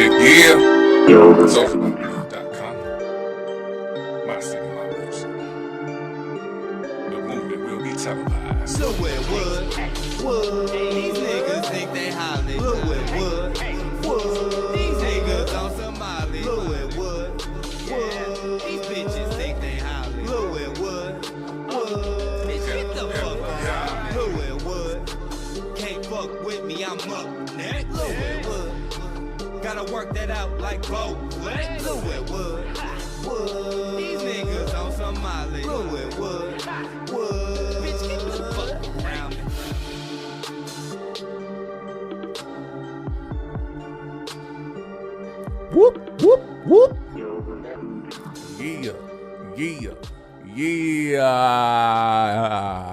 SocialMedia.com. My city, my music. The movement will be televised. Nowhere would. These niggas think they Holly. Nowhere would. These niggas on Somali. Nowhere would. These bitches think they Holly. Nowhere would. Bitch, get the fuck around. Nowhere would. Can't fuck with me, I'm up next. Nowhere would. Gotta work that out like Bo. Nowhere would. These niggas on Somali. Nowhere would. Bitch, get the fuck around me. Whoop, whoop, whoop. Yeah.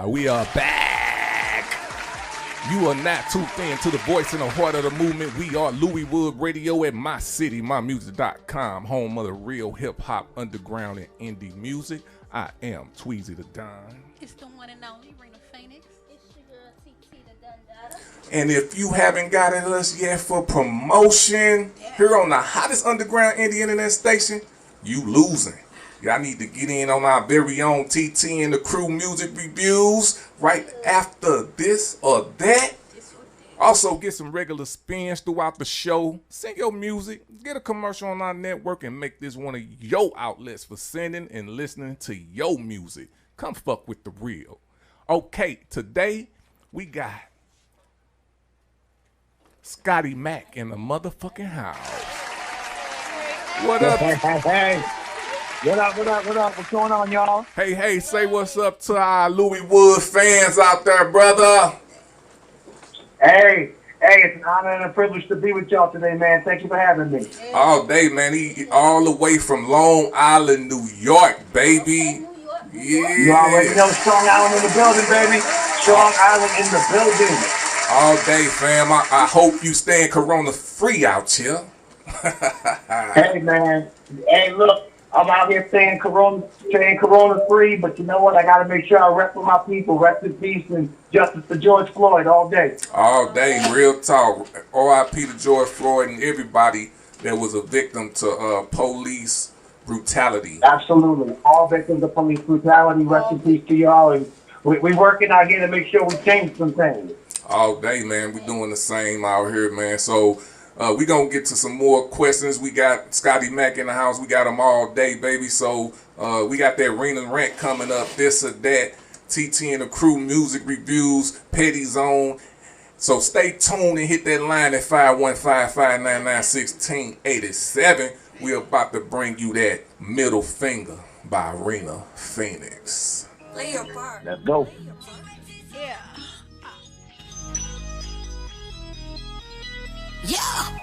We are back. You are not too thin to the voice in the heart of the movement. We are Louis Wood Radio at mycitymymusic.com, home of the real hip-hop, underground, and indie music. I am Tweezy the Don. It's the one and only Rena Phoenix. It's your girl TT the Dundada. And if you haven't gotten us yet for promotion here on the hottest underground indie internet station, you losing. Y'all need to get in on our very own TT and the Crew music reviews right after this or that. Also, get some regular spins throughout the show. Send your music, get a commercial on our network, and make this one of your outlets for sending and listening to your music. Come fuck with the real. Okay, today we got Scotty Mac in the motherfucking house. What up? Hey. What up? What's going on, y'all? Hey, say what's up to our Louis Wood fans out there, brother. Hey, it's an honor and a privilege to be with y'all today, man. Thank you for having me. All day, man. He all the way from Long Island, New York, baby. Yeah. You already know Strong Island in the building, baby. Strong Island in the building. All day, fam. I hope you staying corona-free out here. Hey, man. Hey, look. I'm out here staying corona free, but you know what? I got to make sure I rep for my people. Rest in peace and justice to George Floyd all day. All day, real talk. R.I.P. to George Floyd and everybody that was a victim to police brutality. Absolutely. All victims of police brutality. Rest in peace to y'all. And we working out here to make sure we change some things. All day, man. We doing the same out here, man. So we going to get to some more questions. We got Scotty Mac in the house. We got him all day, baby. So we got that Rena Rant coming up, this or that. TT and the Crew music reviews, Petty Zone. So stay tuned and hit that line at 515-599-1687. We're about to bring you that Middle Finger by Rena Phoenix. Play your part. Let's go. Yeah. Yeah.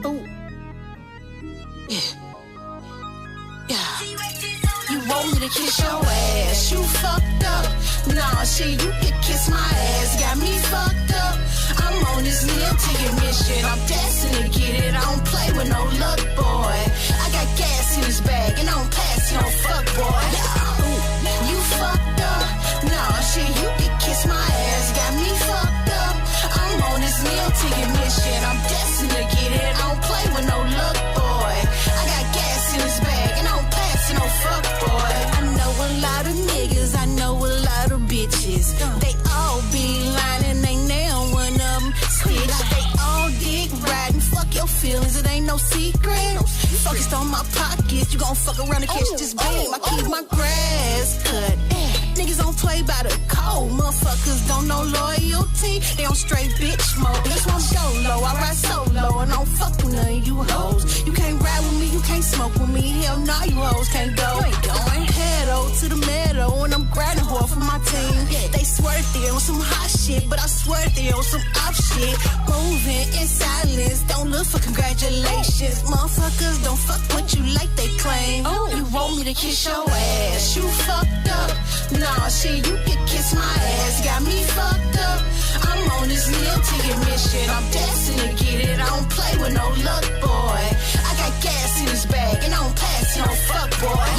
Ooh. Yeah. You want me to kiss your ass? You fucked up. Nah, shit, you can kiss my ass. Got me fucked up. I'm on this meal ticket mission. I'm destined to get it. I don't play with no luck, boy. I got gas in this bag and I don't pass no fuck, boy. Yeah. Ooh. You fucked up. Nah, shit, you can kiss my ass. Got me fucked up. I'm on this meal ticket mission. I'm destined to get it. I don't play with no luck, boy. I got gas in this bag and I don't pass no fuck, boy. I know a lot of niggas. I know a lot of bitches. They all be lying and ain't nail one of them stitch. They all dick riding. Fuck your feelings. It ain't no secret. Focused on my pockets. You gon' fuck around and catch this beam. I keep my grass cut. Niggas don't play by the code. Motherfuckers don't know loyalty. They on straight bitch mode. That's why I'm solo. I ride solo and I don't fuck with none of you hoes. You can't ride with me, you can't smoke with me. Hell nah, you hoes can't go. Ain't going pedo to the meadow and I'm grinding hard for my team. They swear they on some hot shit, but I swear they on some off shit. Moving in silence, don't look for congratulations. Motherfuckers don't fuck with you like they claim. You want me to kiss your ass? You fucked up. Nah, shit, you can kiss my ass. Got me fucked up. I'm on this meal ticket mission. I'm destined to get it. I don't play with no luck, boy. I got gas in this bag and I don't pass no fuck, boy.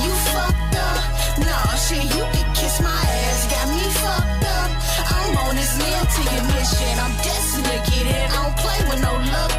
You fucked up. Nah, shit, you can kiss my ass. Got me fucked up. I'm on this meal ticket mission. I'm destined to get it. I don't play with no luck,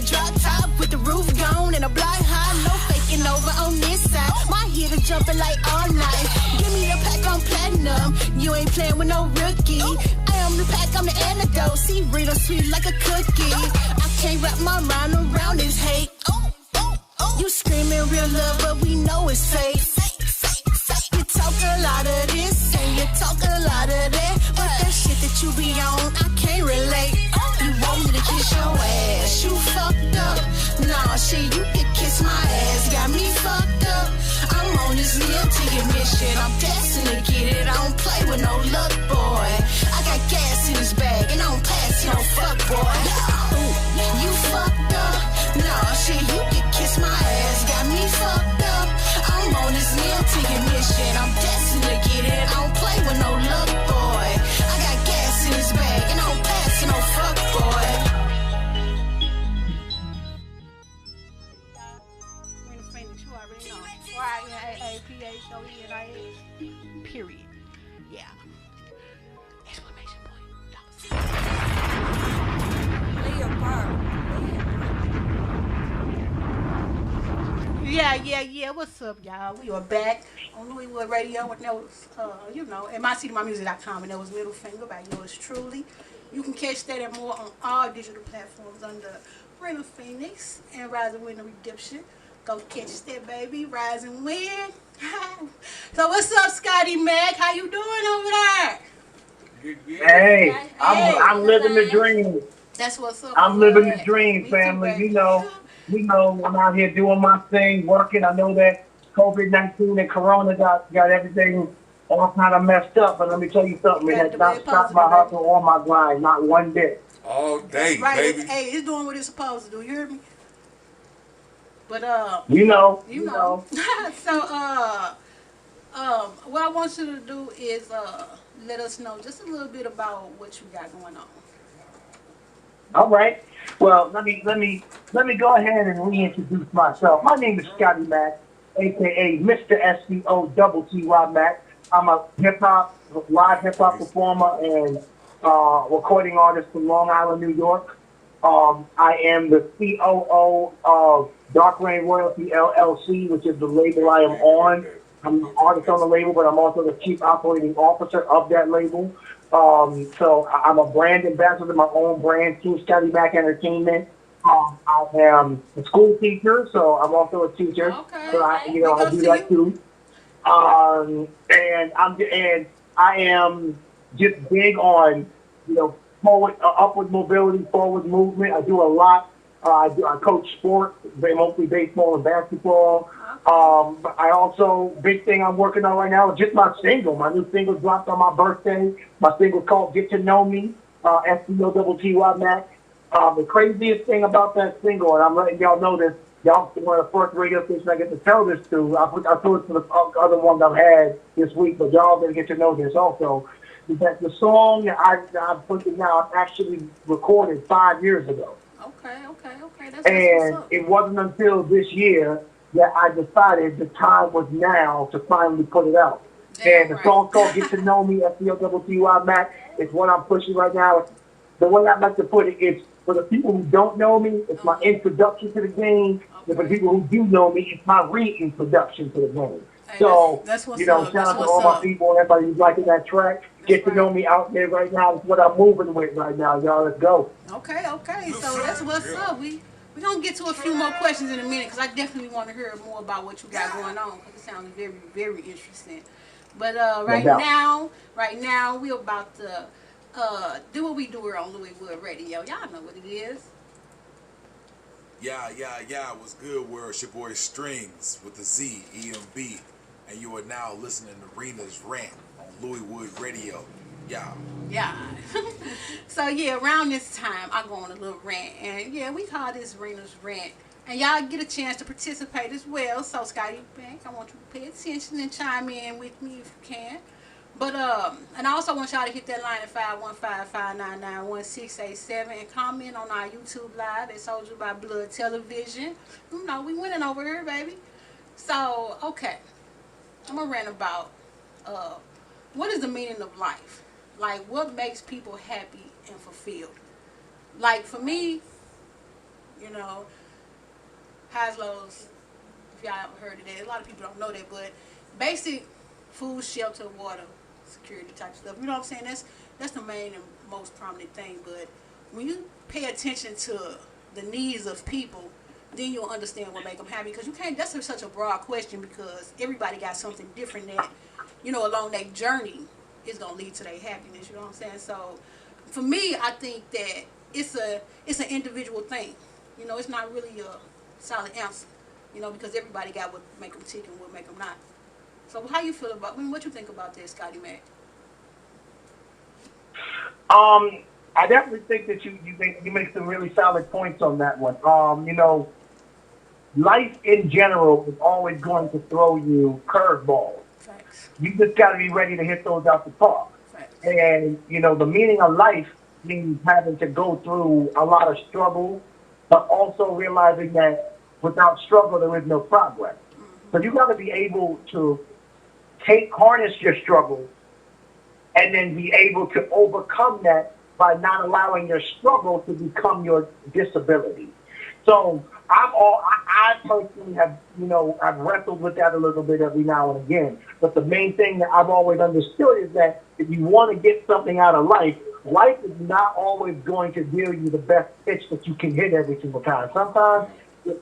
drop top with the roof gone and a block high. No faking over on this side. My heater jumping like all night. Give me the pack on platinum. You ain't playing with no rookie. I am the pack, I'm the antidote. See, real sweet like a cookie. I can't wrap my mind around this hate. You screaming real love, but we know it's fake. You talk a lot of this and you talk a lot of that, but that shit that you be on, I can't relate. You want me to kiss your ass? You fucked up. Nah, shit, you can kiss my ass. Got me fucked up. I'm on this meal to your mission. I'm destined to get it. I don't play with no luck, boy. I got gas in this bag and I don't pass no fuck, boy. Ooh, you fucked up. Nah, shit, you can kiss my ass. Got me fucked up. I'm on this meal to your mission. I'm destined to get it. I don't play with no luck, boy. I got gas in this bag and I don't pass no fuck, boy. Rena Phoenix, you already know. R-I-N-A-A-P-H-O-E-N-I-S. Period. Yeah. Exclamation point. Yeah. What's up, y'all? We are back on Louiswood Radio, and that was, at mycitymusic.com, and that was Little Finger by yours truly. You can catch that and more on all digital platforms under Rena Phoenix and Rise and Win the Redemption. Go catch that, baby. Rise and win. So what's up, Scotty Mac? How you doing over there? Hey, I'm living the dream. That's what's up. I'm living the dream, Me family. too, You know, I'm out here doing my thing, working. I know that COVID-19 and Corona got everything all kind of messed up, but let me tell you something. It has not stopped my hustle or my grind, not one bit. All day, right, baby. It's doing what it's supposed to do. You hear me? But you know. So what I want you to do is let us know just a little bit about what you got going on. All right. Well, let me go ahead and reintroduce myself. My name is Scotty Mac, aka Mr. SCO Mac. I'm a live hip hop performer and recording artist from Long Island, New York. I am the COO of Dark Rain Royalty LLC, which is the label I am on. I'm an artist on the label, but I'm also the chief operating officer of that label. So I'm a brand ambassador, my own brand, Team Scotty Mac Entertainment. I am a school teacher, so I'm also a teacher. Okay. So I do that too. And I am just big on, forward, upward mobility, forward movement. I do a lot. I coach sports, mostly baseball and basketball. But I also, big thing I'm working on right now is just my single. My new single dropped on my birthday. My single called Get to Know Me, SCOTTY Mac. The craziest thing about that single, and I'm letting y'all know this, y'all one of the first radio stations I get to tell this to. I told it to the other ones I've had this week, but y'all gonna get to know this also. Is that the song that I'm putting now, I actually recorded 5 years ago. Okay. And it wasn't until this year that I decided the time was now to finally put it out. And the song called Get to Know Me, SCOTTY Mac, is what I'm pushing right now. The way I like to put it is, for the people who don't know me, it's my introduction to the game. And for the people who do know me, it's my reintroduction to the game. Hey, so, that's what's shout up. out to all my people and everybody who's liking that track. Get to know me out there right now. It's what I'm moving with right now, y'all. Let's go. Okay. So that's what's up. We're going to get to a few more questions in a minute because I definitely want to hear more about what you got going on because it sounds very, very interesting. But right now, we're about to do what we do here on Louiswood Radio. Y'all know what it is. Yeah, what's good, world? It's your boy Strings with the Z, EMB, and you are now listening to Rena's Rant on Louiswood Radio. Yeah. So around this time I go on a little rant, and we call this Rena's Rant, and y'all get a chance to participate as well. So Scotty Bank, I want you to pay attention and chime in with me if you can. But and I also want y'all to hit that line at 515-599-1687 and comment on our YouTube live at Soldier by Blood Television. We winning over here, baby. So okay, I'm gonna rant about what is the meaning of life. Like, what makes people happy and fulfilled? Like, for me, You know, highs, lows. If y'all haven't heard of that, a lot of people don't know that, but basic food, shelter, water, security type stuff. You know what I'm saying? That's the main and most prominent thing. But when you pay attention to the needs of people, then you'll understand what make them happy. Because you can't. That's such a broad question because everybody got something different that, you know, along their journey is gonna lead to their happiness. You know what I'm saying? So, for me, I think that it's an individual thing. You know, it's not really a solid answer. You know, because everybody got what make them tick and what make them not. So, how you feel about? I mean, what you think about this, Scotty Mac? I definitely think that you make some really solid points on that one. You know, life in general is always going to throw you curveballs. Facts. You just got to be ready to hit those out the park. Facts. And you know, the meaning of life means having to go through a lot of struggle, but also realizing that without struggle there is no progress. So you got to be able to harness your struggle and then be able to overcome that by not allowing your struggle to become your disability. So I personally have, you know, I've wrestled with that a little bit every now and again. But the main thing that I've always understood is that if you want to get something out of life, life is not always going to deal you the best pitch that you can hit every single time. Sometimes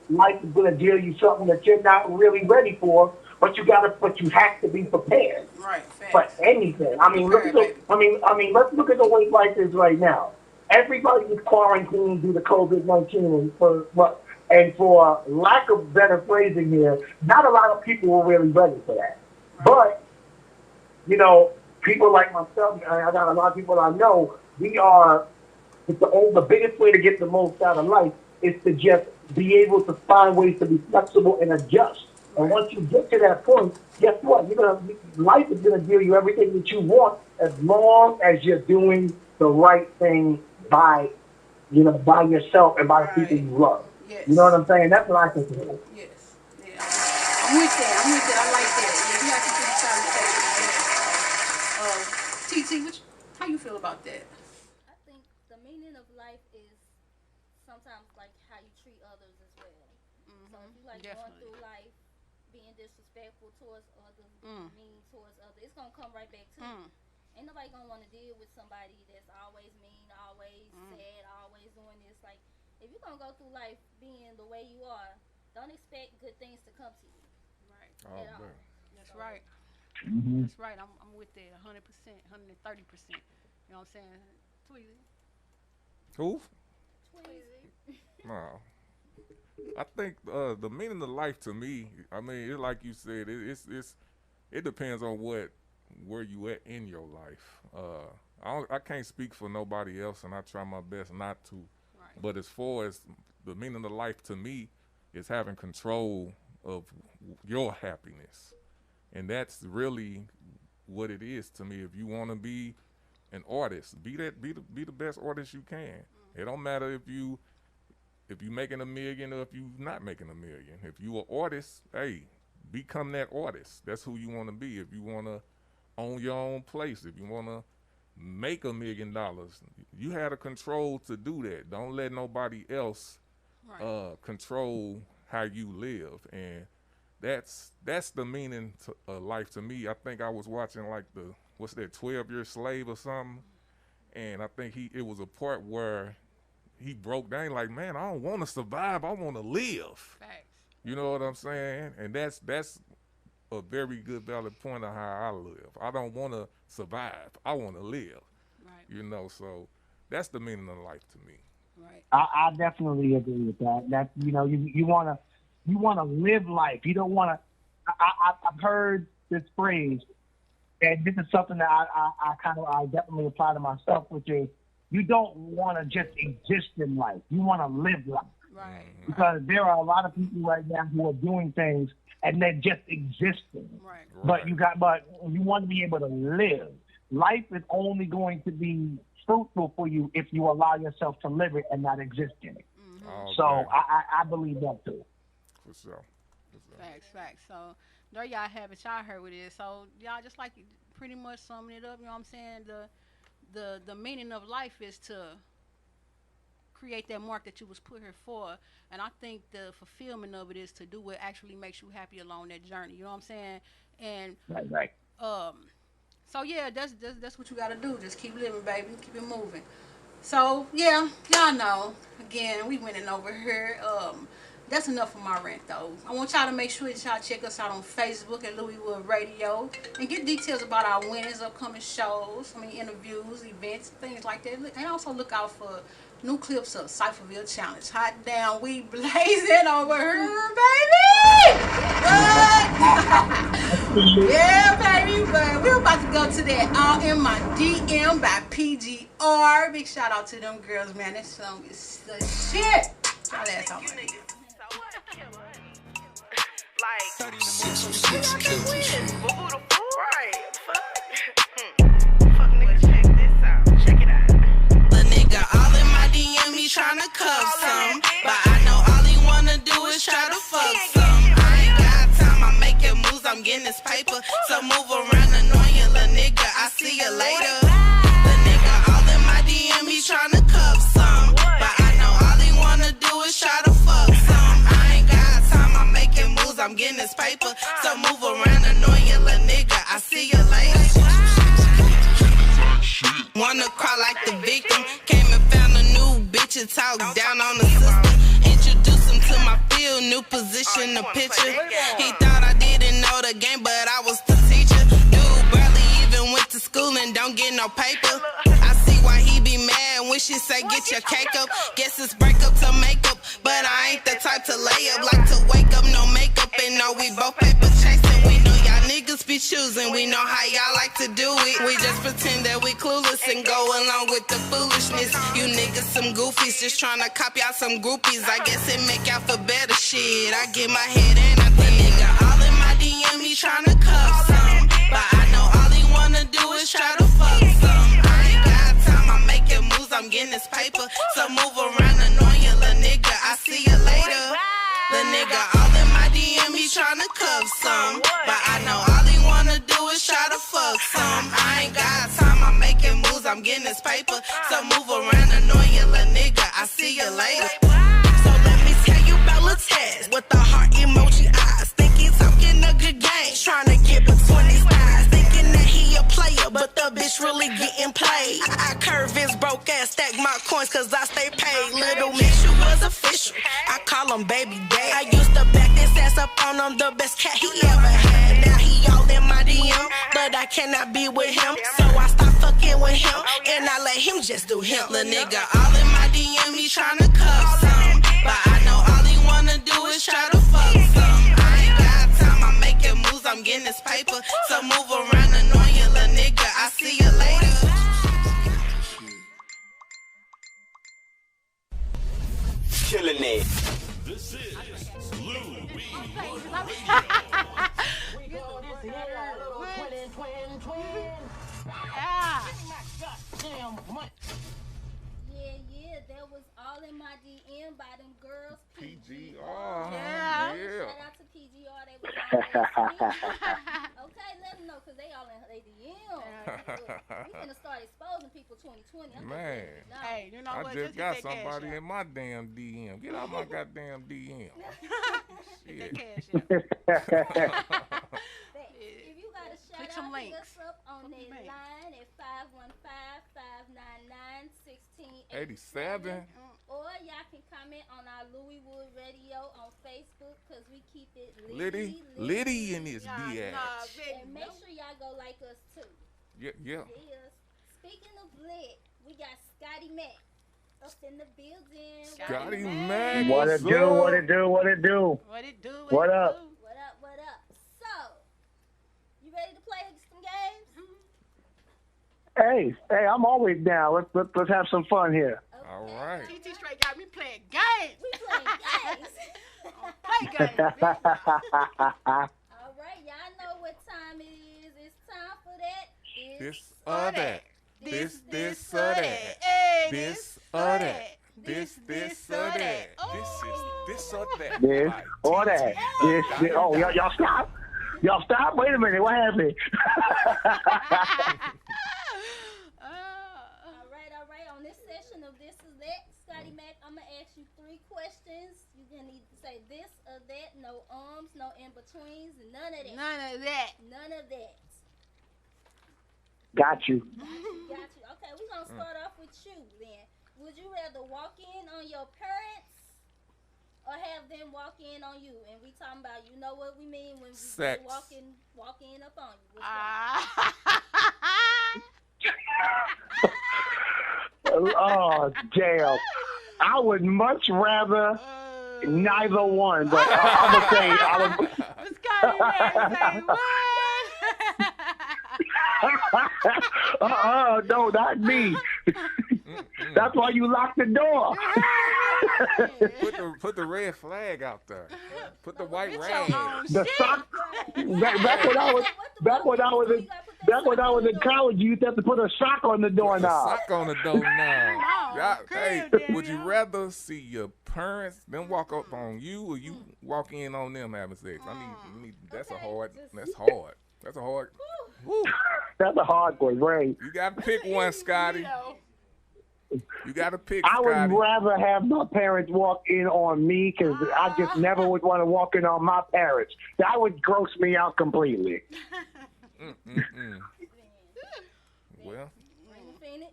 life is going to deal you something that you're not really ready for, but you have to be prepared. Right. For anything. I mean, let's look at the way life is right now. Everybody is quarantined due to COVID-19, and for lack of better phrasing here, not a lot of people were really ready for that. Right. But you know, people like myself, I got a lot of people I know. The biggest way to get the most out of life is to just be able to find ways to be flexible and adjust. And once you get to that point, guess what? Life is gonna give you everything that you want as long as you're doing the right thing by yourself and by the people you love. Yes. You know what I'm saying? That's what I think it is. Yes. Yeah. I'm with that. I like that. Yeah, you have to think solid. How you feel about that? I think the meaning of life is sometimes like how you treat others as well. So if you like going through life being disrespectful towards others, mean towards others, it's gonna come right back to you. Ain't nobody gonna want to deal with somebody that's always mean, always sad, always doing this. Like, if you're gonna go through life being the way you are, don't expect good things to come to you. Right. That's So, right. Mm-hmm. That's right. I'm with that 100%, 130%. You know what I'm saying? Tweezy. Who? Tweezy. No. I think the meaning of life to me, I mean, it's like you said, it depends on where you at in your life. I can't speak for nobody else, and I try my best not to. Right. But as far as the meaning of life to me is having control of your happiness, and that's really what it is to me. If you want to be an artist, be the best artist you can. It don't matter if you making $1 million or if you not making $1 million. If you an artist, hey, become that artist. That's who you want to be. If you want to own your own place, if you want to make $1 million, you have the control to do that. Don't let nobody else control how you live. And that's the meaning of life to me. I think I was watching like 12-Year Slave or something, and I think it was a part where he broke down like, man, I don't want to survive, I want to live. Facts. You know what I'm saying? And that's a very good valid point of how I live. I don't want to survive, I want to live. Right. You know, so that's the meaning of life to me. Right. I definitely agree with that. That you wanna live life. You don't wanna. I've heard this phrase, and this is something that I definitely apply to myself, which is you don't want to just exist in life. You want to live life. Right. Because there are a lot of people right now who are doing things and they're just existing. Right. But you want to be able to live. Life is only going to be fruitful for you if you allow yourself to live it and not exist in it. Mm-hmm. So I believe that too. For sure. Facts. So there y'all have it. Y'all heard what it is. So y'all just like pretty much summing it up. You know what I'm saying? The meaning of life is to create that mark that you was put here for. And I think the fulfillment of it is to do what actually makes you happy along that journey. You know what I'm saying? And Right. so yeah, that's what you gotta do. Just keep living, baby. Keep it moving. So yeah, y'all know. Again, we winning over here. That's enough for my rant, though. I want y'all to make sure that y'all check us out on Facebook at Louiswood Radio and get details about our winners, upcoming shows, interviews, events, things like that. And also look out for new clips of Cypherville Challenge. Hot damn, we blazing over here, baby! What? Yeah, baby, but we're about to go to that All in My DM by PGR. Big shout out to them girls, man. That song is the shit. Y'all ass on my Like, 606 killed this shit. Right, fuck nigga, check this out. Check it out. The nigga all in my DM, he tryna cuff some. But I know all he wanna do is try to fuck some. I ain't got time, I'm making moves, I'm getting this paper. So move around, annoying little nigga, I see you later. The nigga all in my DM, he tryna cuff some. But I know all he wanna do is try to fuck some. I ain't got time, I'm making moves, I'm getting this paper. So move around, annoying little nigga, I see you later. Wanna cry like the victim. Came and found a new bitch and talk down on the system. Introduce him to my field, new position, the picture. He thought I didn't know the game, but I was the teacher. Dude barely even went to school and don't get no paper. I see why he be mad when she say get your cake up. Guess it's break up to make up, but I ain't the type to lay up. Like to wake up, no makeup, and know we both paper chasing. We know y'all niggas be choosing, we know how y'all like to do it. We just pretend that we clueless and go along with the foolishness. You niggas some goofies, just tryna copy out some groupies. I guess it make out for better shit. I get my head in, I think nigga all in my DM, he tryna cuff some. But I know all he wanna do is try to fuck some. I ain't got time, I'm making moves, I'm getting this paper. So move around, annoying little nigga, I see you later. The nigga all in my DM, he tryna cuff some. But I know all he wanna do is try to fuck some. I ain't got time, I'm making moves, I'm getting this paper. So move around, annoying little nigga, I see you later. So let me tell you about Lil Taz with the heart emoji eyes. Think he's talking a good game, tryna get between his thighs. Thinking that he a player, but the bitch really getting played. I curve his broke ass, stack my coins cause I stay paid. Little Mitch, you was official, I call him baby dad. I used to back this ass up on him, the best cat he ever had. Now he all in my DM, but I cannot be with him. So I stop fucking with him, and I let him just do him. Lil' nigga all in my DM, he tryna cuff some. But I know all he wanna do is try to fuck some. I ain't got time, I'm making moves, I'm getting this paper. So move around, annoying little nigga, I see you later. Killing it. This is Lou B. Yeah, that was all in my DM by them girls. PGR. Yeah. Shout out to PGR. They was all in Okay, let them know because they all in their DM. We gonna start exposing people 2020. Man. Hey, you know I what? just get got that somebody cash in my damn DM. Get out my goddamn DM. Get Shit. that cash out. If you got a shout Click out, some hit links. us up on Click that some links. line at 87. or y'all can comment on our Louis Wood Radio on Facebook because we keep it Liddy in this Nah, bitch. And make sure y'all go like us too. Yeah. Yes. Speaking of lit, we got Scotty Mac up in the building. Scotty Mac. What it do? What it do? What it do? What it do? What up? What up? So, you ready to play some games? Hey, I'm always down. Let's have some fun here. Okay. All right. TT straight got me playing games. We playing games. Play games. All right, y'all know what time it is. It's time for that. This or that. This or that. Hey, This or that. This or that. This or that. This or that. This. Oh, y'all stop. Y'all stop. Wait a minute. What happened? All right. On this session of This Is That, Scotty Mac say this or that, no no in betweens, none of that. None of that. None of that. Got you. Got you. Okay, we're gonna start off with you then. Would you rather walk in on your parents or have them walk in on you? And we talking about, you know what we mean when we say Sex. walk in up on you. Oh, damn. I would much rather neither one, but I'm going to say I would. No, not me. That's why you lock the door. Put the red flag out there. Put the white rag. The sock. Back when I was in college, you used to have to put a sock on the doorknob. Sock on the doorknob. Hey, would you rather see your parents then walk up on you, or you walk in on them having sex? I mean, that's hard. That's hard. That's a hard. Woo. That's a hard one, right? You gotta pick one, Scotty. You gotta pick. I would Scotty. rather have my parents walk in on me because I just never would want to walk in on my parents. That would gross me out completely. Well, Phoenix.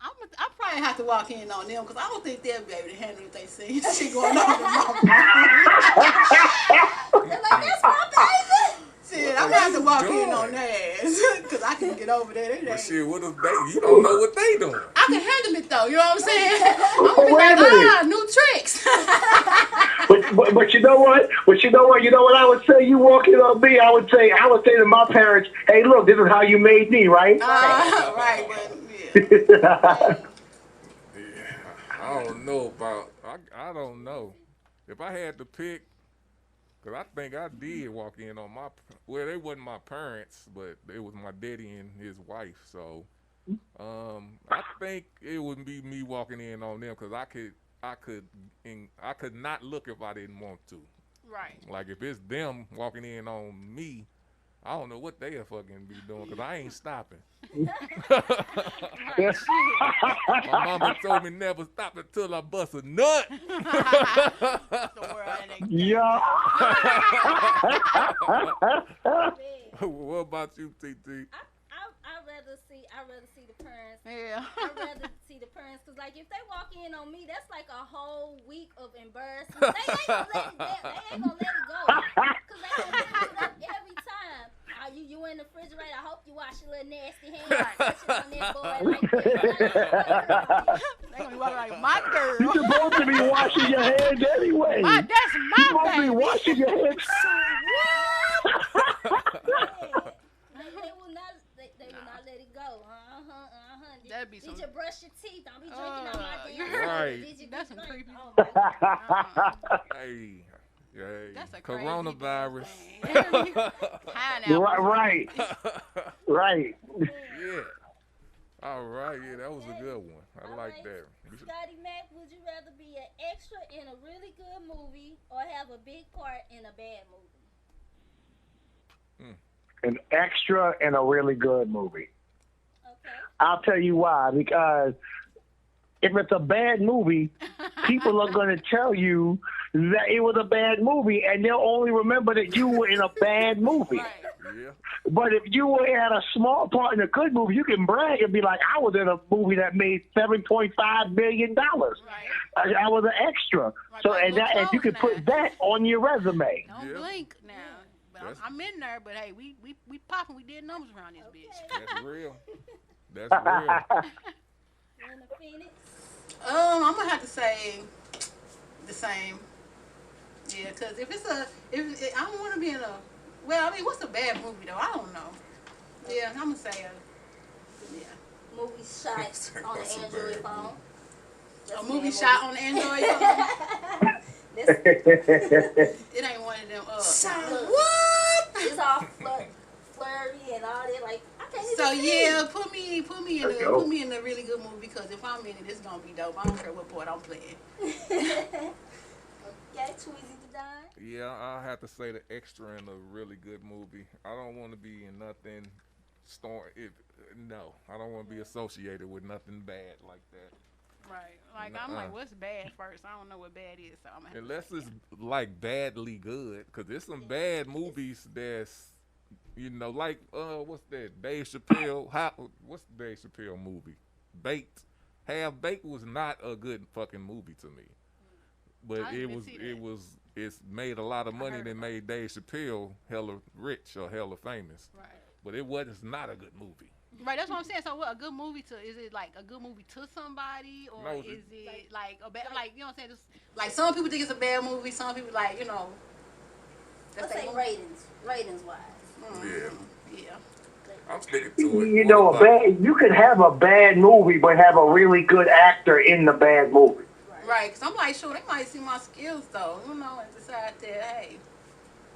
I probably have to walk in on them because I don't think they'll be able to handle if they see shit going on in my They're like, that's my baby. Shit, I'm gonna have to walk in on their ass because I can get over there. but shit, what if you don't know what they doing? I can handle it though, you know what I'm saying? I'm gonna be like, new tricks. But you know what? You know what I would say? You walk in on me, I would say to my parents, hey, look, this is how you made me, right? Right, but I don't know about. I don't know. If I had to pick, because I think I did walk in on well, they wasn't my parents, but it was my daddy and his wife. So, I think it wouldn't be me walking in on them because I could not look if I didn't want to. right. Like if it's them walking in on me, I don't know what they'll fucking be doing because I ain't stopping. My mama told me never stop until I bust a nut. Yeah. What about you, TT? I'd rather see the parents. Yeah. I'd rather see the parents because, like, if they walk in on me, that's like a whole week of embarrassment. They ain't gonna let it go. Because they gonna bring it up every time. You in the refrigerator. I hope you wash your little nasty hands. Touch it on that boy like this. They gonna be walking like my girl. You're supposed to be washing your hands anyway. That's my You're supposed to be washing your hands. They will not let it go. That'd be Did you brush your teeth? Don't be drinking out my damn right. Did you That's some drink? creepy. Oh my God. Hey, That's a coronavirus. Right. Yeah. All right. Yeah, that was a good one. I like that. Scotty Mac, would you rather be an extra in a really good movie or have a big part in a bad movie? An extra in a really good movie. Okay. I'll tell you why. Because if it's a bad movie, people are going to tell you that it was a bad movie, and they'll only remember that you were in a bad movie. Right. Yeah. But if you had a small part in a good movie, you can brag and be like, I was in a movie that made $7.5 million. Right. I was an extra. Right, So, like and you can put that on your resume. Don't blink now. But I'm in there, but hey, we popping. We did numbers around this bitch. That's real. That's real. In the Phoenix? I'm gonna have to say the same. Yeah, cause if I don't want to be in a. Well, I mean, what's a bad movie though? I don't know. Yeah, I'm gonna say Movie shot on the Android phone. a movie shot on Android phone. It ain't one of them. What? It's all flirty and all that. Like, I can't even So see. yeah, put me in a really good movie because if I'm in it, it's gonna be dope. I don't care what part I'm playing. Okay, too easy to die. Yeah, I have to say the extra in a really good movie. I don't want to be in nothing. No, I don't want to be associated with nothing bad like that. Right. Like I'm like, what's bad first? I don't know what bad is, so I'm gonna Unless it's like badly good, cause there's some bad movies that's, you know, like what's that? Dave Chappelle. What's the Dave Chappelle movie? Baked. Half Baked was not a good fucking movie to me, but it's made a lot of money and it made Dave Chappelle hella rich or hella famous. Right. But it was not a good movie. Right, that's what I'm saying. So, what a good movie to? Is it like a good movie to somebody, or No, is it like a bad? Like, you know what I'm saying? Just, like some people think it's a bad movie. Some people like, you know. Let's say ratings wise. Yeah. I'm sticking to it. You know, you could have a bad movie, but have a really good actor in the bad movie. Right, because I'm like, sure, they might see my skills though, you know, and decide that, hey,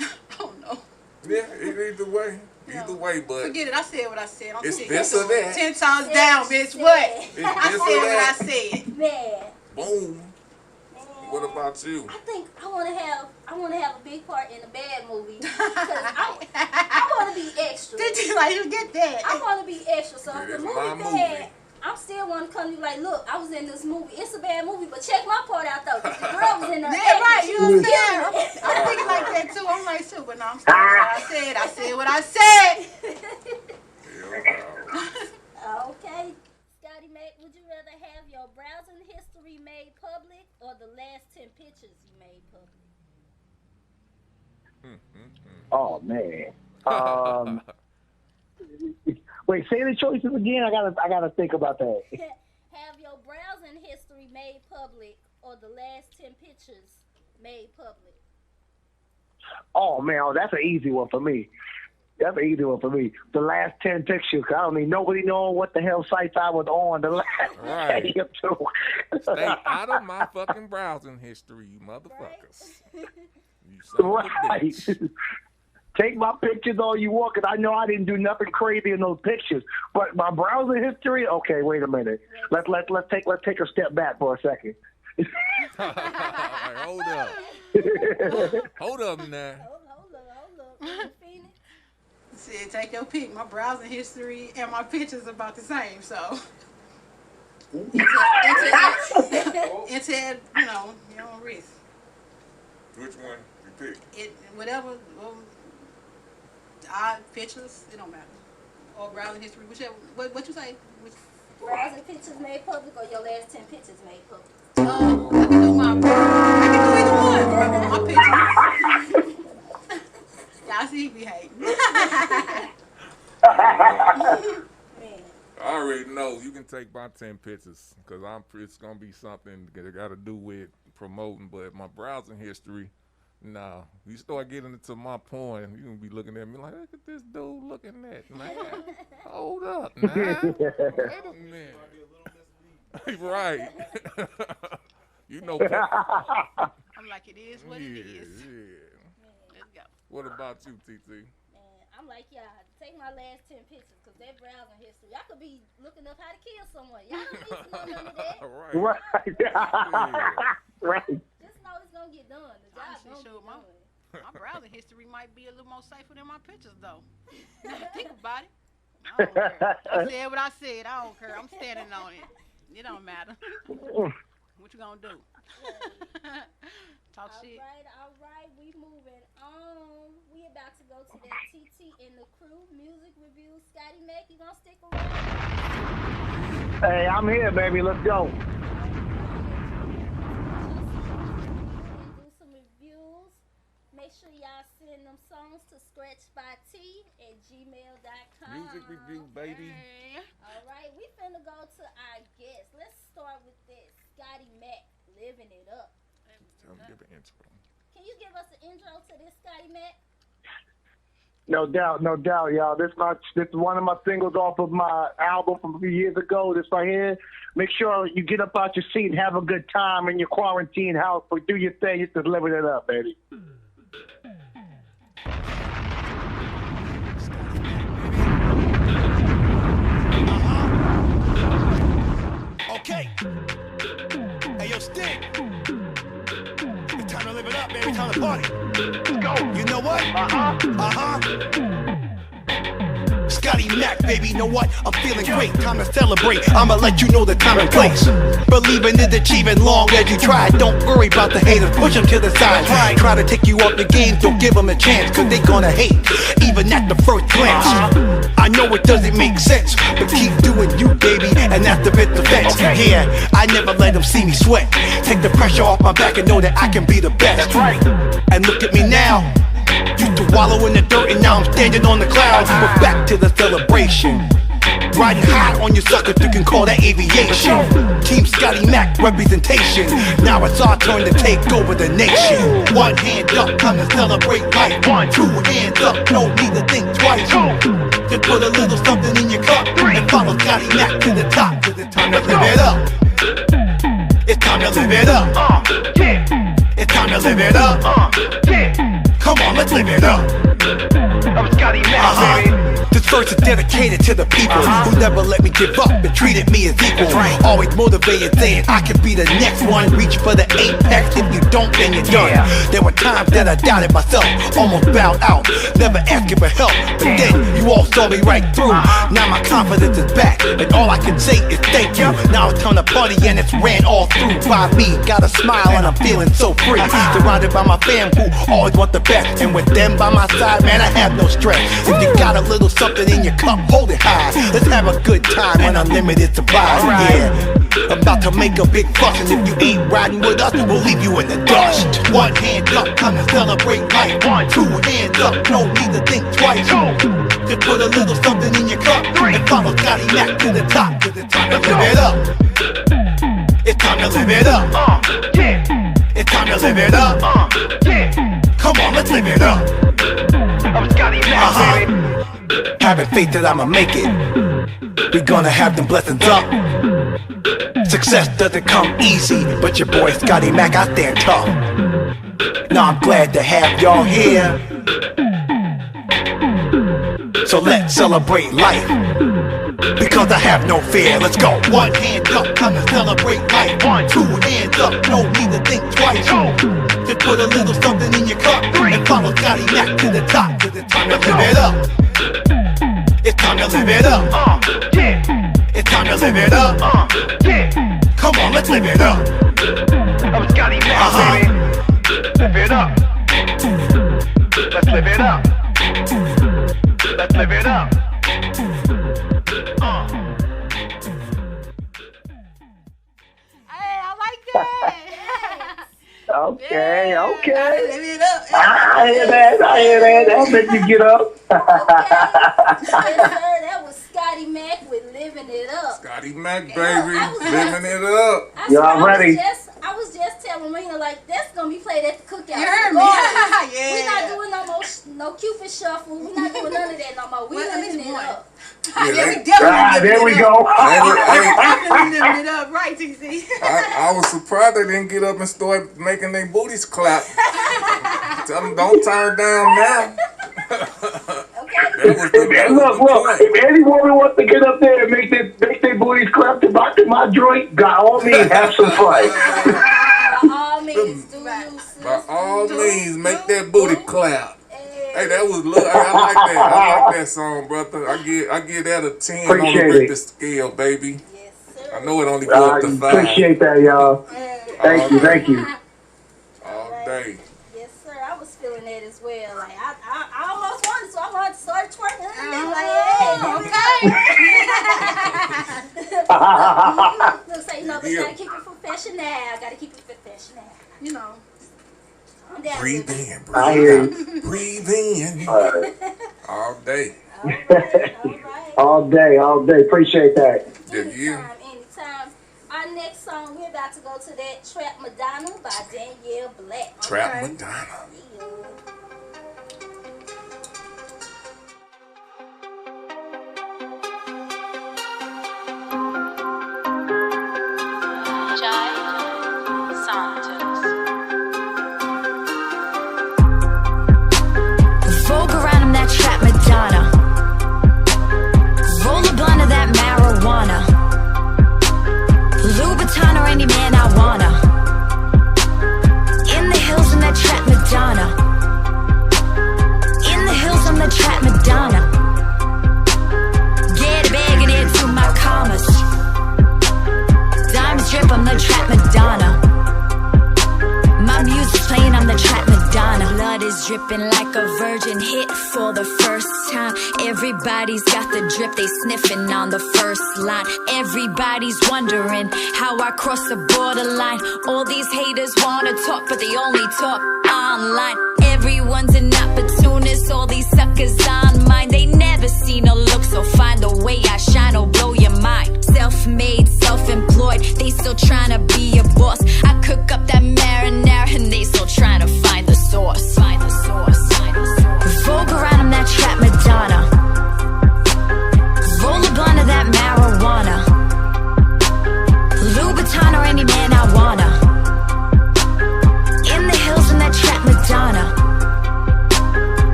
I don't know. Yeah, either way. Either way, but forget it. I said what I said. I'm it's this or that. 10 times down, bitch. What? I said what I said. Man. Boom. What about you? I think I want to have a big part in a bad movie because I want to be extra. Did you like you get that? I want to be extra. So if the movie bad, I'm still want to come to you like, look, I was in this movie. It's a bad movie, but check my part out though. Cause the girl was in there. Yeah, right. You know what I'm saying? I'm thinking like that too. I'm like, too, but no, I'm saying what I said. I said what I said. Okay. Scotty Mac, would you rather have your browsing history made public or the last 10 pictures you made public? Oh man. Wait, say the choices again. I gotta think about that. Have your browsing history made public or the last 10 pictures made public? Oh man, that's an easy one for me. The last 10 pictures. I don't need nobody knowing what the hell sites I was on the last 10 to. Stay out of my fucking browsing history, you motherfuckers. You son of a bitch. Take my pictures all you want, because I know I didn't do nothing crazy in those pictures. But my browser history, okay, wait a minute. Let's take a step back for a second. Hold up. Hold up now. Hold up. Said, take your pick. My browsing history and my pictures about the same, so. It's you know, your own risk. Which one you pick? Whatever. Odd pictures, it don't matter. Or browsing history, whichever. What you say? Browsing pictures made public or your last 10 pictures made public? I can do either one. My pictures. Y'all see he be hating. I already know you can take my 10 pictures because it's gonna be something that got to do with promoting. But my browsing history, nah. You start getting into my porn, you gonna be looking at me like, look at this dude looking at man. Hold up, man. Wait a minute. Right. You know. I'm like, it is what it is. Yeah. Let's go. What about you, TT? Man, I'm like, y'all, take my last 10 pictures because that browsing history, y'all could be looking up how to kill someone. Y'all don't need to know none of that. Right. Just know it's going to get done. The job going to get done. My browsing history might be a little more safer than my pictures, though. Now think about it. I don't care. I said what I said. I don't care. I'm standing on it. It don't matter. What you gonna do? Talk shit. All right. We moving on. We about to go to that TT and the crew music review. Scotty Mac, you gonna stick around? Hey, I'm here, baby. Let's go. Do some reviews. Make sure y'all send them songs to scratchbyt@gmail.com. Music review, baby. Hey. All right, we finna go to our guest. Let's start with this. Scotty Mac, living it up. Tell me, give an intro. Can you give us an intro to this, Scotty Mac? No doubt, y'all. This is one of my singles off of my album from a few years ago. This right here. Make sure you get up out your seat and have a good time in your quarantine house. But do your thing. Just living it up, baby. Okay. Hey, yo, Stick. It's time to live it up, baby. Time to party. Let's go. You know what? Scotty Mac, baby, know what? I'm feeling great, time to celebrate. I'ma let you know the time and place. Believing is achieving long as you try. Don't worry about the haters, push them to the side. Try to take you off the game, don't give them a chance, cause they gonna hate, even at the first glance. I know it doesn't make sense, but keep doing you, baby, and that's the bit defense. Yeah, I never let them see me sweat. Take the pressure off my back and know that I can be the best. And look at me now. Used to wallow in the dirt and now I'm standing on the clouds. But back to the celebration. Riding high on your suckers, you can call that aviation. Team Scotty Mac representation. Now it's our turn to take over the nation. One hand up, time to celebrate life. 2 hands up, no need to think twice. Just put a little something in your cup and follow Scotty Mac to the top. Cause it's time to live it up. It's time to live it up. It's time to live it up. Come on, let's live it up. I'm Scotty Mac, baby. This verse is dedicated to the people who never let me give up and treated me as equal. Always motivated, saying I can be the next one. Reach for the apex, if you don't, then you're done. There were times that I doubted myself, almost bowed out, never asking for help. But then you all saw me right through. Now my confidence is back, and all I can say is thank you. Now it's time to party and it's ran all through by me. Got a smile and I'm feeling so free. Surrounded by my fam who always want the best, and with them by my side, man, I have no stress. If you got a little something in your cup, hold it high. Let's have a good time and unlimited supply. Yeah, I'm about to make a big fuss, and if you ain't riding with us, we'll leave you in the dust. One hand up, time to celebrate life. 2 hands up, no need to think twice. Just put a little something in your cup and follow Scotty Mac to the top. Cause it's time to live it up. It's time to live it up. It's time to live it up. Come on, let's live it up. I'm Scotty Mac, baby. Having faith that I'ma make it. We gonna have them blessings up. Success doesn't come easy, but your boy Scotty Mac, I stand tough. Now I'm glad to have y'all here. So let's celebrate life, because I have no fear. Let's go. One hand up, time to celebrate life. 2 hands up, no need to think twice. Just put a little something in your cup and follow Scotty Mac to the top. Cause it's time to live it up. It's time to live it up. It's time to live it up. Come on, let's live it up. I'm Scotty Mac, baby. Live it up. Let's live it up. Let's live it up. Hey, I like that. Okay. Live it up. I hear that. That'll make you get up. Yes, sir, that was Scotty Mac with Living It Up. Scotty Mac, baby, living it up. Y'all ready? I was just telling Rena, like, that's going to be played at the cookout. You heard me? Yeah. We're not doing no Cupid shuffle. We're not doing none of that no more. We're living it up. Yeah, we definitely there we go. definitely living it up, right, TC? I was surprised they didn't get up and start making their booties clap. Tell them don't turn down now. Look, if any woman wants to get up there and make their booties clap to my joint, by all means, have some fun. By all means, do you, sis. By all means, make that booty clap. Hey, that was look. I like that. I like that song, brother. I give that a 10 on the Richter scale, baby. Yes, sir. I know it only goes up to 5. Appreciate that, y'all. Thank you. All day. Yes, sir. I was feeling that as well. Like I almost wanted, so I wanted to start twerking. Look, so you know, but gotta keep it professional. Gotta keep it professional. You know. Breathe in, I hear you. breathe in. All day. All right. All day. Appreciate that. Anytime. Our next song, we're about to go to that Trap Madonna by Danielle Black. Trap Madonna. Vogue around him, that Trap Madonna. Roll a blunt of that marijuana. Louboutin or any man I wanna. In the hills, I'm that Trap Madonna. In the hills, I'm that Trap Madonna. generation hit for the first time. Everybody's got the drip, they sniffing on the first line. Everybody's wondering how I cross the borderline. All these haters wanna talk, but they only talk online. Everyone's an opportunist, all these suckers on mine. They never seen a look so fine. The way I shine will blow your mind. Self-made, self-employed, they still tryna be a boss. I cook up that marinara and they still tryna find the source. Find the source. Vogue around, I'm that trap Madonna. Roll a blunt of that marijuana. Louboutin or any man I wanna. In the hills, I'm that trap Madonna.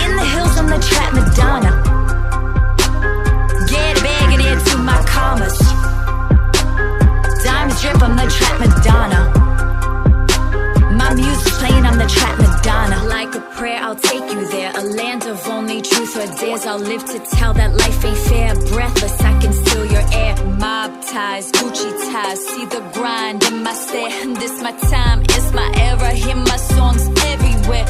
In the hills, I'm the trap Madonna. Get a bag and add to my commas. Diamonds drip, I'm the trap Madonna. My music's playing, I'm the trap Madonna. Like a prayer, I'll take you there. A land of only truth or dares. I'll live to tell that life ain't fair. Breathless, I can steal your air. Mob ties, Gucci ties. See the grind in my stare. This my time, it's my era. Hear my songs everywhere.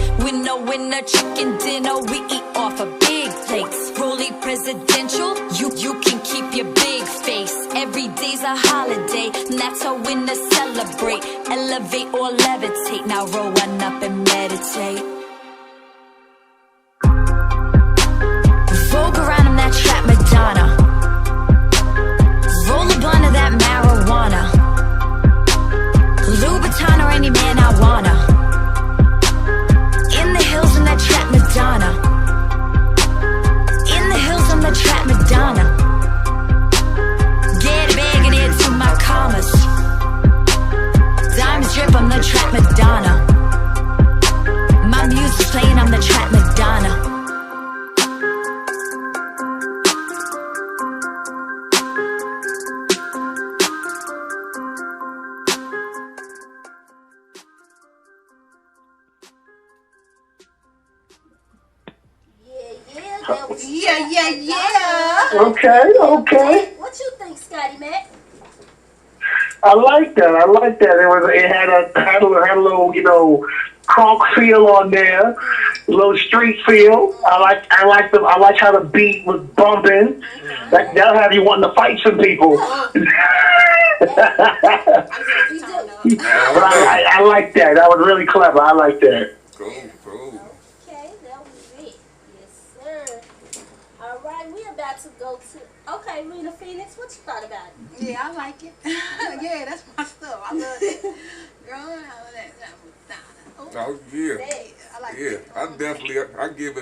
Winner, chicken dinner. We eat off of big plates. Rolly presidential, you can keep your big face. Every day's a holiday, and that's a win to celebrate. Elevate or levitate, now roll one up and meditate. Vogue around, I'm that trap Madonna. Roll a blunt of that marijuana. Louboutin or any man I wanna. In the hills, I'm that trap Madonna. In the hills, I'm the trap Madonna. Get a bag and add to my commas. Diamonds drip, I'm the trap Madonna. My music's playing, I'm the trap Madonna. Yeah. Okay. What you think, Scotty Mac? I like that. It had a little, crunk feel on there, a little street feel. I like how the beat was bumping. That'll have you wanting to fight some people. But I like that. That was really clever. I like that. Cool. Okay, that was it. Yes, sir. All right, we're about to go to... Okay, Rena Phoenix, what you thought about it? Yeah, I like it. Yeah, that's my stuff. I love it. Girl, I love that. Oh yeah, I like it. I give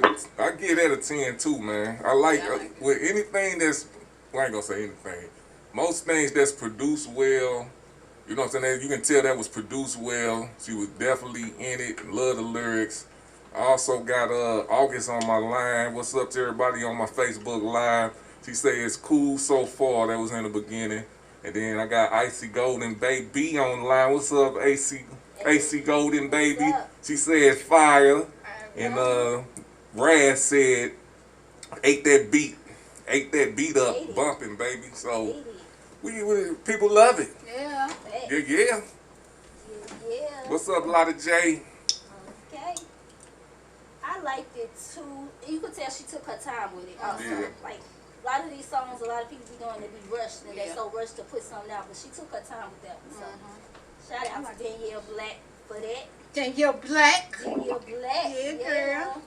that a 10 too, man. I like with anything that's, I ain't gonna say anything. Most things that's produced well, you know what I'm saying? You can tell that was produced well. She was definitely in it. Love the lyrics. I also got August on my line. What's up to everybody on my Facebook Live? She say it's cool so far. That was in the beginning. And then I got Icy Golden Baby on the line. What's up, AC Golden Baby? She said fire. And Raz said, ate that beat up, bumping, baby. So we people love it. Yeah. Yeah. What's up, Lotta J? Okay. I liked it too. You could tell she took her time with it also. Yeah. Like a lot of these songs, a lot of people be doing, they be rushed and they so rushed to put something out, but she took her time with that one. So shout out to Danielle Black for that. Danielle Black. Yeah, girl.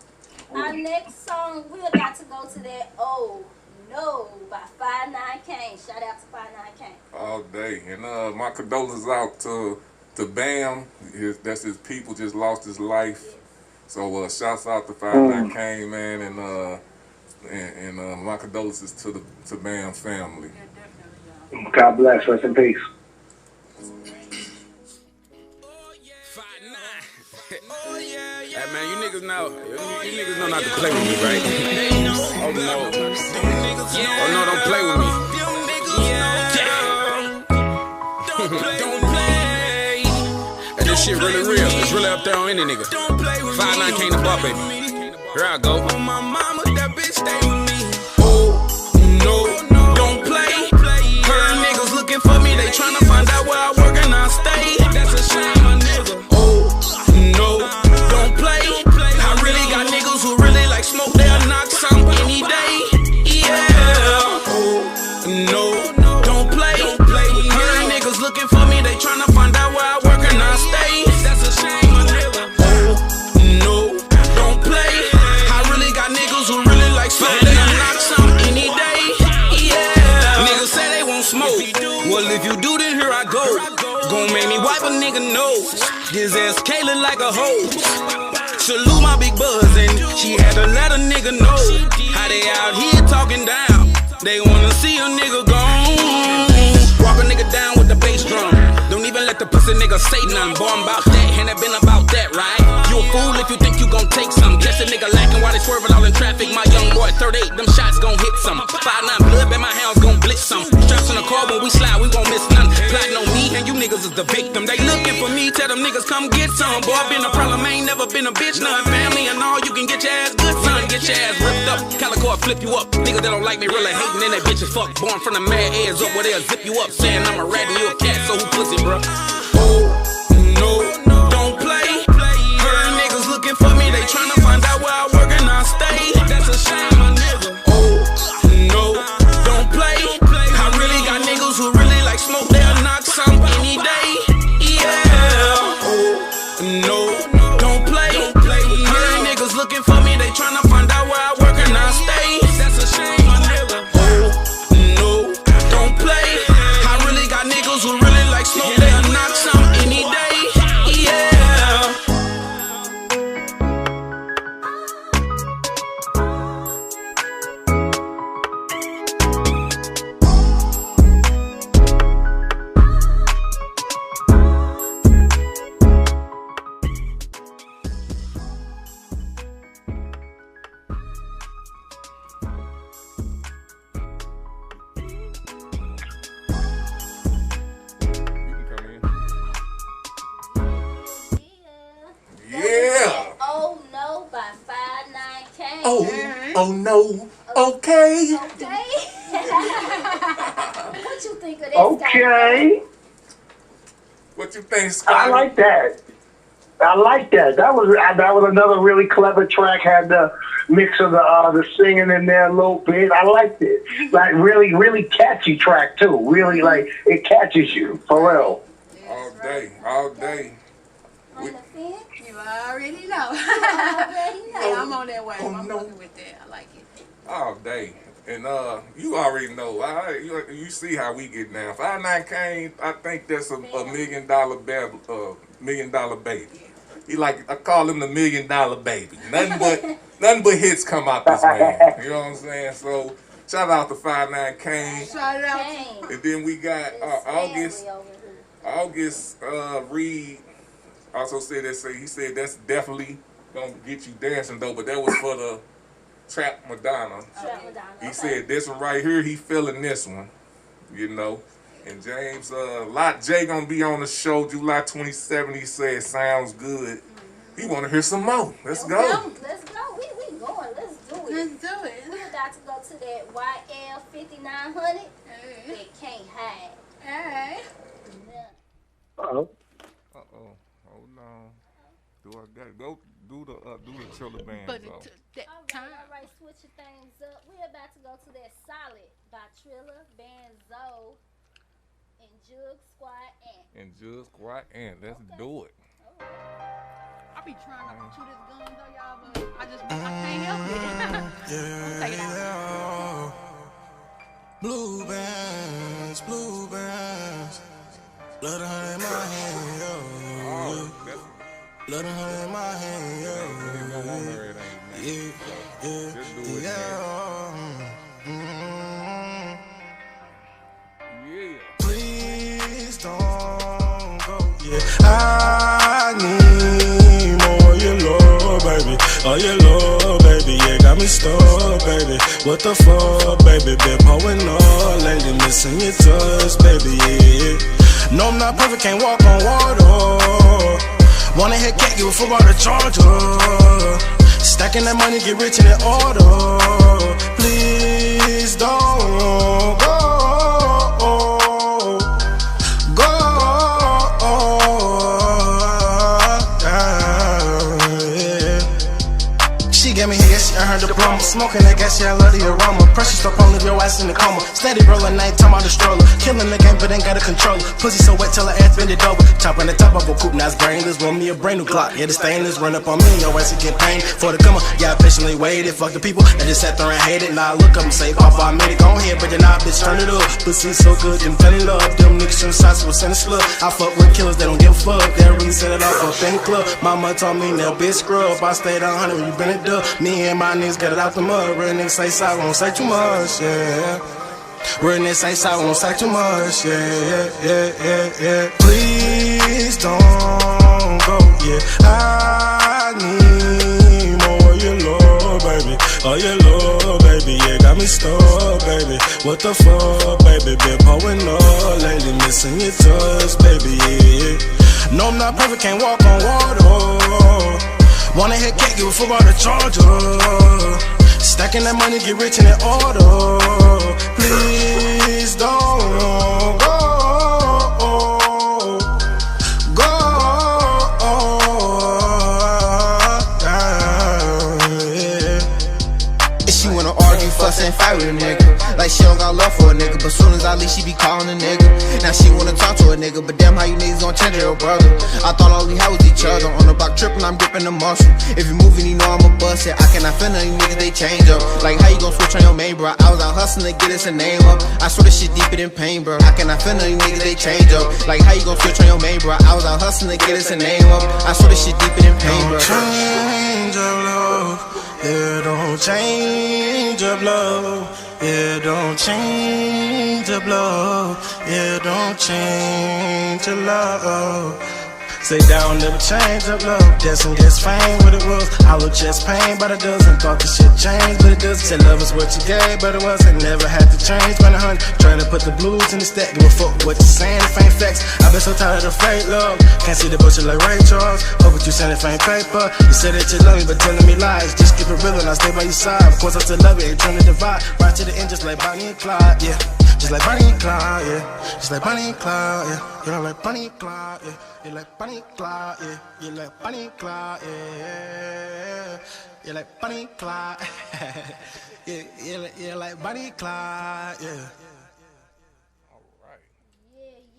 Our next song, we're about to go to that Oh No by 5'9" Kane. Shout out to 5'9" Kane. All day. And my condolences out to Bam. That's his people, just lost his life. Yes. So shouts out to 5'9" Kane, man, and my condolences to Bam family. God bless. Rest in peace. Hey man, you niggas know not to play with me, right? Oh no. Oh no, don't play with me. Don't play. And this shit really real. It's really up there on any nigga. 5'9" Kane the bar, baby. Here I go. On my mama, that bitch stay with me. Oh no, don't play. Heard niggas looking for me, they tryna find out where I work and I stay. That's a shame, my nigga. Oh no, don't play. I really got niggas who really like play. Heard niggas looking for me, they tryna find out where I work and I stay. That's a shame, my nigga. Oh, no, don't play. I really got niggas who really like smoke. They'll knock some any day. Yeah. Niggas say they won't smoke. Well, if you do, then here I go. Gon' make me wipe a nigga nose. His ass Kayla like a hoe. Salute my big buzz, and she had to let a nigga know how they out here talking down. They wanna see a nigga gone. Walk a nigga down with the bass drum. Don't even let the pussy nigga say nothing. Boy, I'm about that, and it been about that, right? You a fool if you think you gon' take some. Catch a nigga lacking while they swerving all in traffic. My young boy, 38, them shots gon' hit some. 5'9" blood, bet my hands gon' blitz some. Straps in the car when we slide, we won't miss none. Plotting on me, and you niggas is the victim. They looking for me, tell them niggas come get some. Boy, I been a problem, ain't never been a bitch. None family and all, you can get your ass good, son. Get your ass ripped up. Calico, I flip you up. Niggas that don't like me really hating, and that bitch is fuck. Born from the mad ears up where they'll zip you up. Saying I'm a rat and you a cat, so who pussy, bro? Oh, no, don't play. Heard niggas looking for me, they tryna find out where I work and I stay. That's a shame, my nigga. Oh, no, don't play. I really got niggas who really like smoke, they'll knock some any day. Yeah. Oh, no, don't play. Heard niggas looking for me, they tryna find out where I work and I stay. That's a shame, my nigga. Oh, no, don't play. I really got niggas who really like smoke, they'll knock some any day. Yeah. Yeah. Oh no by 5'9" Kane. Oh no. Okay. Okay. What you think of this? Okay. What you think, Scotty? I like that. I like that. That was another really clever track. Had the mix of the singing in there a little bit. I liked it. Like really, really catchy track too. Really like it catches you for real. All day, all day. You already know. Yeah, I'm on that way. I'm fucking with that. I like it. All day. And you already know. You see how we get down. 5'9" Kane, I think that's a $1 million baby. He like, I call him the $1 million baby. Nothing but hits come out this man. You know what I'm saying? So shout out to 5'9" Kane. Shout out. And then we got August Reed. Also said that. He said that's definitely gonna get you dancing though, but that was for the Trap Madonna. He said this one right here, he feeling this one, you know. And James, Lot J gonna be on the show July 27th. He said sounds good. He wanna hear some more. Let's go. Let's go. We going. Let's do it. Let's do it. We about to go to that YL 5900. That can't hide. All right. Uh-oh. Hold on. Do I gotta go do the Triller Bands? But all right, switching things up. We're about to go to that Solid by Triller, Banzo, and Jug Squad Ant. Let's do it. I be trying not to chew this gun though, y'all, but I can't help it. I'm take it out. Blue bands, blood in my hand, yo. Blood in my hand, yo. Yeah. Please don't go. Yeah. I need more of your love, baby. Oh, your love, baby. Yeah, got me stuck, baby. What the fuck, baby? Been pouring up lately, missing your touch, baby. Yeah. No, I'm not perfect, can't walk on water. Wanna hit cake, give a football to Georgia. Stacking that money, get rich in that order. Please don't go. Get me here, yes, I heard the plumber. Smoking that gas, yeah, I love the aroma. Pressure stuff on, leave your ass in the coma. Steady rolling, night time out the stroller. Killing the game, but ain't got a control. Pussy so wet, tell her ass bend it over. Chopping the top of a coupe, now it's brainless. Want me a brand new clock. Yeah, the stainless run up on me. Your ass get pain for the come on. Yeah, I patiently waited. Fuck the people that just sat there and hated. Now I look up and say, Papa, I made it. Go ahead, but you're not, bitch, turn it up. Pussy so good, them fell in love. Them niggas from the side, so send a slug. I fuck with killers, they don't give a fuck. They really set it off up in the club. Mama told me, now bitch, scrub. I stayed on 100 when you been it up. Me and my niggas got it out the mud. Real niggas say sorry, won't say too much, yeah. Real niggas say sorry, won't say too much, yeah. Please don't go, yeah. I need more of your love, baby. Oh, your love, baby, yeah, got me stuck, baby. What the fuck, baby? Been pouring up lately, missing your touch, baby, yeah. No, I'm not perfect, can't walk on water. Wanna hit cake, give a fuck about the charger. Stacking that money, get rich in that order. Please don't go. She wanna argue, fuss and fight with a nigga. Like she don't got love for a nigga, but soon as I leave, she be calling a nigga. Now she wanna talk to a nigga, but damn how you niggas gon' change your brother. I thought all we had was each other. On the block tripping, I'm gripping the muscle. If you moving, you know I'ma bust it. I cannot feel none of these niggas, they change up. Like how you gon' switch on your main, bro? I was out hustling to get us a name up. I swear this shit deeper than pain, bro. I cannot feel none of these niggas, they change up. Like how you gon' switch on your main, bro? I was out hustling to get us a name up. I swear this shit deeper than pain, bro. Change of love, yeah, don't change of love. Yeah, don't change your love. Yeah, don't change your love. Say down, never change up love. Destined gets fame, what it was. Hollow chest pain, but it doesn't. Thought this shit changed, but it doesn't. Said love is what you gave, but it wasn't. Never had to change. When 100, trying to put the blues in the stack. Give a fuck what you saying, if ain't facts. I been so tired of fake love. Can't see the bullshit like Ray Charles. Hope what you saying if ain't paper. You said that you love me, but telling me lies. Just keep it real and I stay by your side. Of course I still love you, ain't trying to divide. Right to the end, just like Bonnie and Clyde, yeah. Just like Bonnie and Clyde, yeah. Just like Bonnie and Clyde, yeah. You know, like Bonnie and Clyde, yeah. You like Bonnie and Clyde, yeah. You like Bonnie and Clyde, yeah. You like Bonnie and Clyde, yeah. You like Bonnie and Clyde, yeah.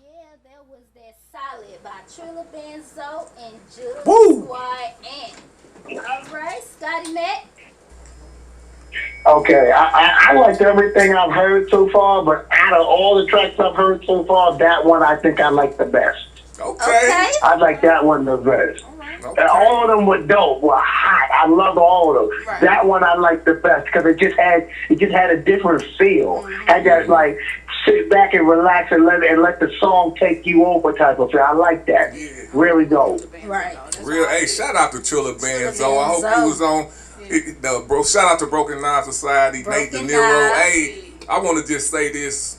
Yeah, that was that solid by Trilla Benzo and Jug Squad and. Alright, Scotty Mac. Okay, I liked everything I've heard so far, but out of all the tracks I've heard so far, that one I think I like the best. Okay. I like that one the best. Okay. And all of them were dope, were hot. I love all of them. Right. That one I like the best because it just had a different feel. Had that like sit back and relax and let the song take you over type of feel. I like that. Yeah. Really dope. Right. Real. Hey, shout out to Trilla Benzo. I hope you was on. Bro, shout out to Broken Knife Society, Nate De Niro. Hey, I want to just say this.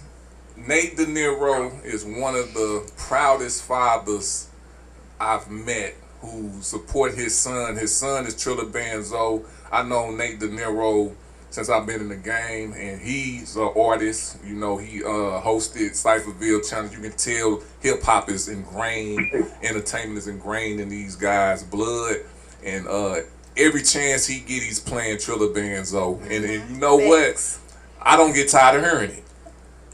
Nate De Niro is one of the proudest fathers I've met who support his son. His son is Trilla Benzo. I know Nate De Niro since I've been in the game, and he's an artist. You know, he hosted Cypherville Challenge. You can tell hip-hop is ingrained, entertainment is ingrained in these guys' blood, and every chance he get, he's playing Trilla Benzo. And you know what? I don't get tired of hearing it.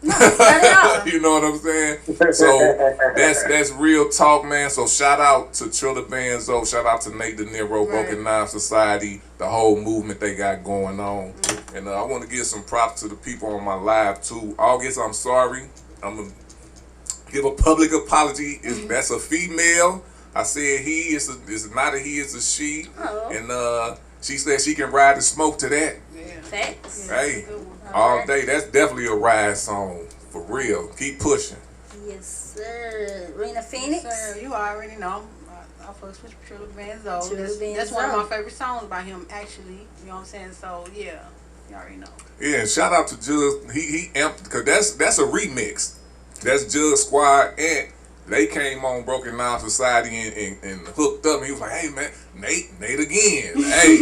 You know what I'm saying? So that's real talk, man. So shout out to Trilla Benzo. Shout out to Nate De Niro, Broken Knife Society, the whole movement they got going on. And I want to give some props to the people on my live too. August, I'm sorry. I'm going to give a public apology. That's a female. I said he is not a he, it's a she. And she said she can ride the smoke to that. Thanks. Hey, all day. That's definitely a ride song. For real. Keep pushing. Yes, sir. Rena Phoenix. Yes, sir. You already know. I fucks with Trilla Benzo. That's one of my favorite songs by him, actually. You know what I'm saying? So, yeah. You already know. Yeah, and shout out to Jug. He amped, because that's a remix. That's Jug Squad, and they came on Broken Knife Society and hooked up. And he was like, "Hey man, Nate again. Hey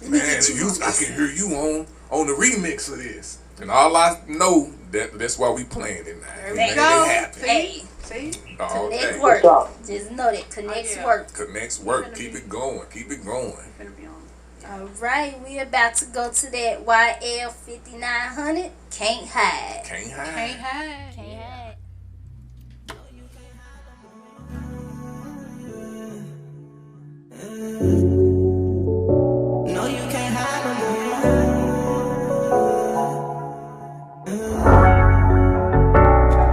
man, I can hear you on the remix of this." And all I know that's why we playing it now. There we go. See? Connect work. Just know that connects work. Connects work. Keep it going. Keep it going. All right, we about to go to that YL 5900. Can't hide. Can't hide. Can't hide. Can't hide. No, you can't hide no more.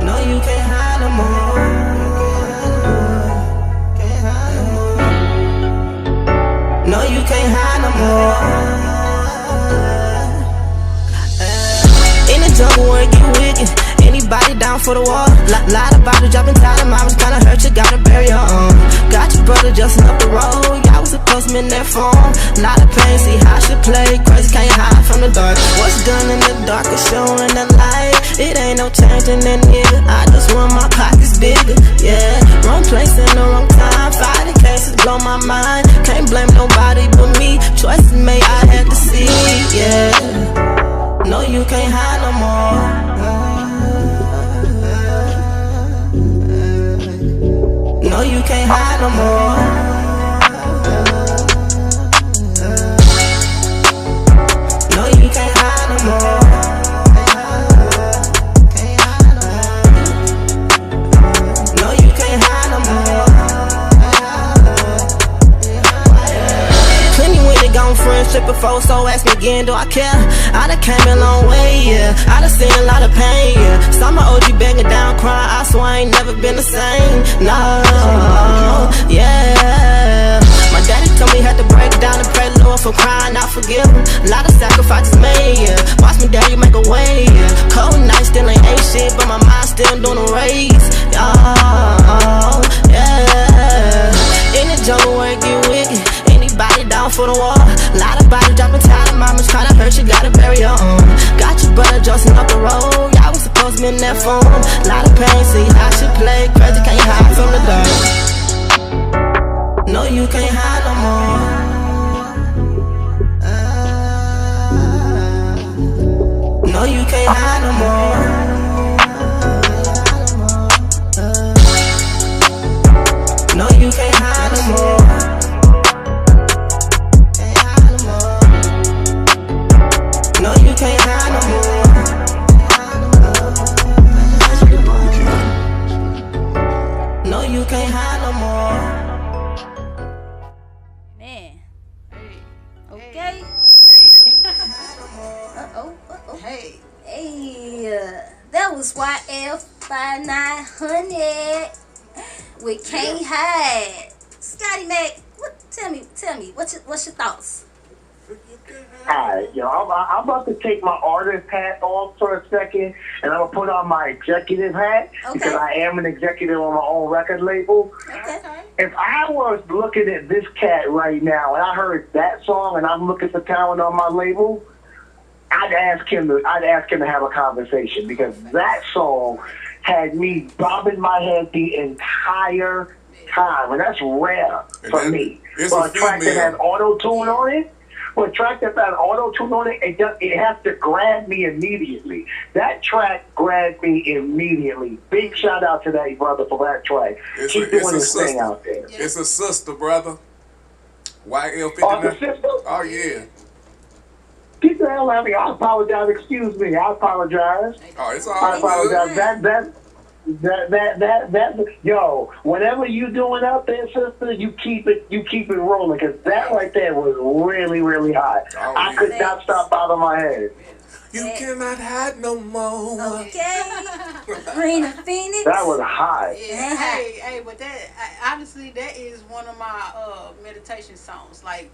No, you can't hide no more. Can't hide no more. No, you can't hide no more. In the jungle where it get wicked. Anybody down for the war? Lot about it, dropping time. I was kinda hurt, you gotta bury your own. Got your brother just up the road. Y'all was supposed to be in that phone. Lot of pain, see how I should play. Crazy can't hide from the dark. What's done in the dark is shown in the light. It ain't no changing that nigga. I just want my pockets bigger. Yeah, wrong place in the wrong time. Fighting cases blow my mind. Can't blame nobody but me. Choices made, I had to see. Yeah, no, you can't hide no more. No, you can't hide no more. No, you can't hide no more. No, you can't hide no more. Plenty when they gone friends, trip before, so ask me again, do I care? I done came a long way, yeah. I done seen a lot of pain, yeah. Saw my OG banging down, crying. I swear I ain't never been the same. No, yeah. My daddy told me had to break down and pray Lord for crying. I forgive him. A lot of sacrifices made, yeah. Watch me, daddy, make a way, yeah. Cold nights still ain't shit, but my mind still doing a race. Oh, yeah. In the jungle where it get wicked. Anybody down for the war? Lot of bodies dropping time. Mama's kinda hurt, you gotta bury your own. Got your brother Justin up the road. Y'all was supposed to be in that phone. Lot of pain, see how she play. Crazy can't hide from the dark. No, you can't hide no more. No, you can't hide no more. No, you can't hide no more. No, you can't hide no more. No, you can't hide no more. Man. Okay. Hey. Hey. That was YF5900 with Can't Hide. Scotty Mac, tell me, what's your thoughts? Alright, yo, I'm about to take my artist hat off for a second, and I'm gonna put on my executive hat because I am an executive on my own record label. Okay. If I was looking at this cat right now and I heard that song and I'm looking for talent on my label, I'd ask him to have a conversation because that song had me bobbing my head the entire time, and that's rare for me. For a track that has auto-tune on it. For a track that has auto-tune on it, it has to grab me immediately. That track grabbed me immediately. Big shout out to that brother for that track. Keep doing this thing out there. It's a sister, brother. YL59. Oh, the sister? Oh, yeah. Keep the hell out of me. I apologize. Excuse me. I apologize. Oh, it's all I apologize. Yo, whatever you doing out there, sister, you keep it rolling, because that right there was really, really hot. Oh, I could not stop out of my head. You cannot hide no more. Okay. Rena Phoenix. That was hot. Yeah. Hey, but honestly, that is one of my meditation songs. Like,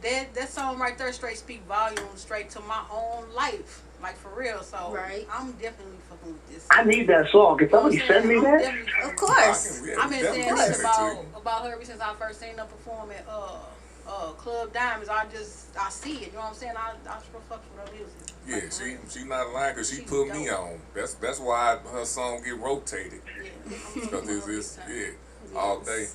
that song right there straight speak volumes straight to my own life. Like, for real. So I'm definitely fucking with this. I need that song. Can somebody send me that? Of course. I've been saying this about her ever since I first seen her perform at Club Diamonds. I see it. You know what I'm saying? I still fuck with her music. Yeah, she not lying because she put me on. That's why her song get rotated. Because it's all day.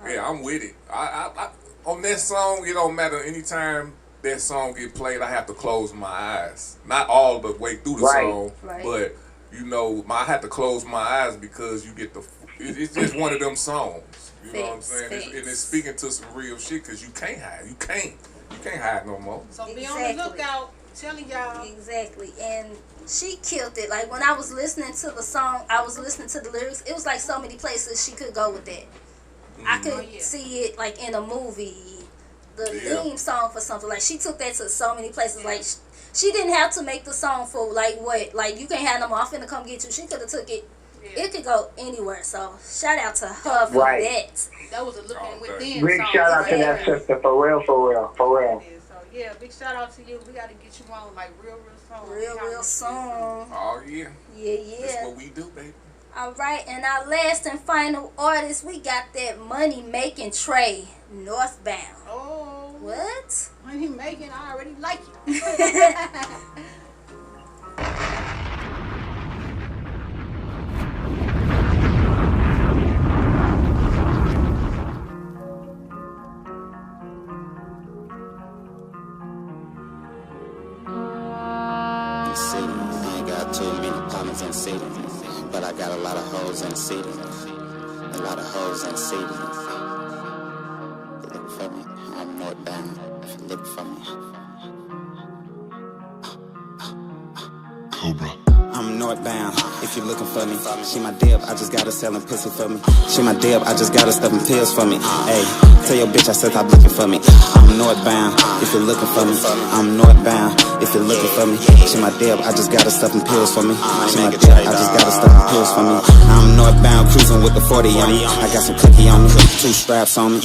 Yeah, I'm with it. I on that song, it don't matter. Anytime that song get played, I have to close my eyes. Not all the way through the song, but you know, I have to close my eyes because you get it's just one of them songs. You know what I'm saying? And it's speaking to some real shit because you can't hide. You can't hide no more. So be on the lookout. Telling y'all. Exactly. And she killed it. Like, when I was listening to the song, I was listening to the lyrics. It was like so many places she could go with that. I could see it like in a movie, the theme song for something. Like she took that to so many places. Like she didn't have to make the song for like what, like you can't have them off finna come get you. She could have took it. It could go anywhere. So shout out to her for that. That was a looking within. Big song. shout out to that sister, for real, for real, for real. So yeah, big shout out to you. We got to get you on like real song. Real song. Oh yeah. Yeah. That's what we do, baby. All right, and our last and final artist, we got that money making Trey, Northbound. Oh. What? Money making, I already like it. City. I ain't got too many partners in the city, but I got a lot of hoes in the city. A lot of hoes in the city. If you look for me, I'm northbound. If you look for me, Cobra. I'm northbound, if you looking for me. She my dip, I just got her selling pussy for me. She my dip, I just got her stuffing pills for me. Hey, tell your bitch I said stop looking for me. I'm northbound, if you're looking for me. I'm northbound, if you're looking for me. She my dip, I just got her stuffing pills for me. She my dip, I just got her stuffing pills for me. I'm northbound, cruising with the 40 on me. I got some cookie on me, 2 straps on me.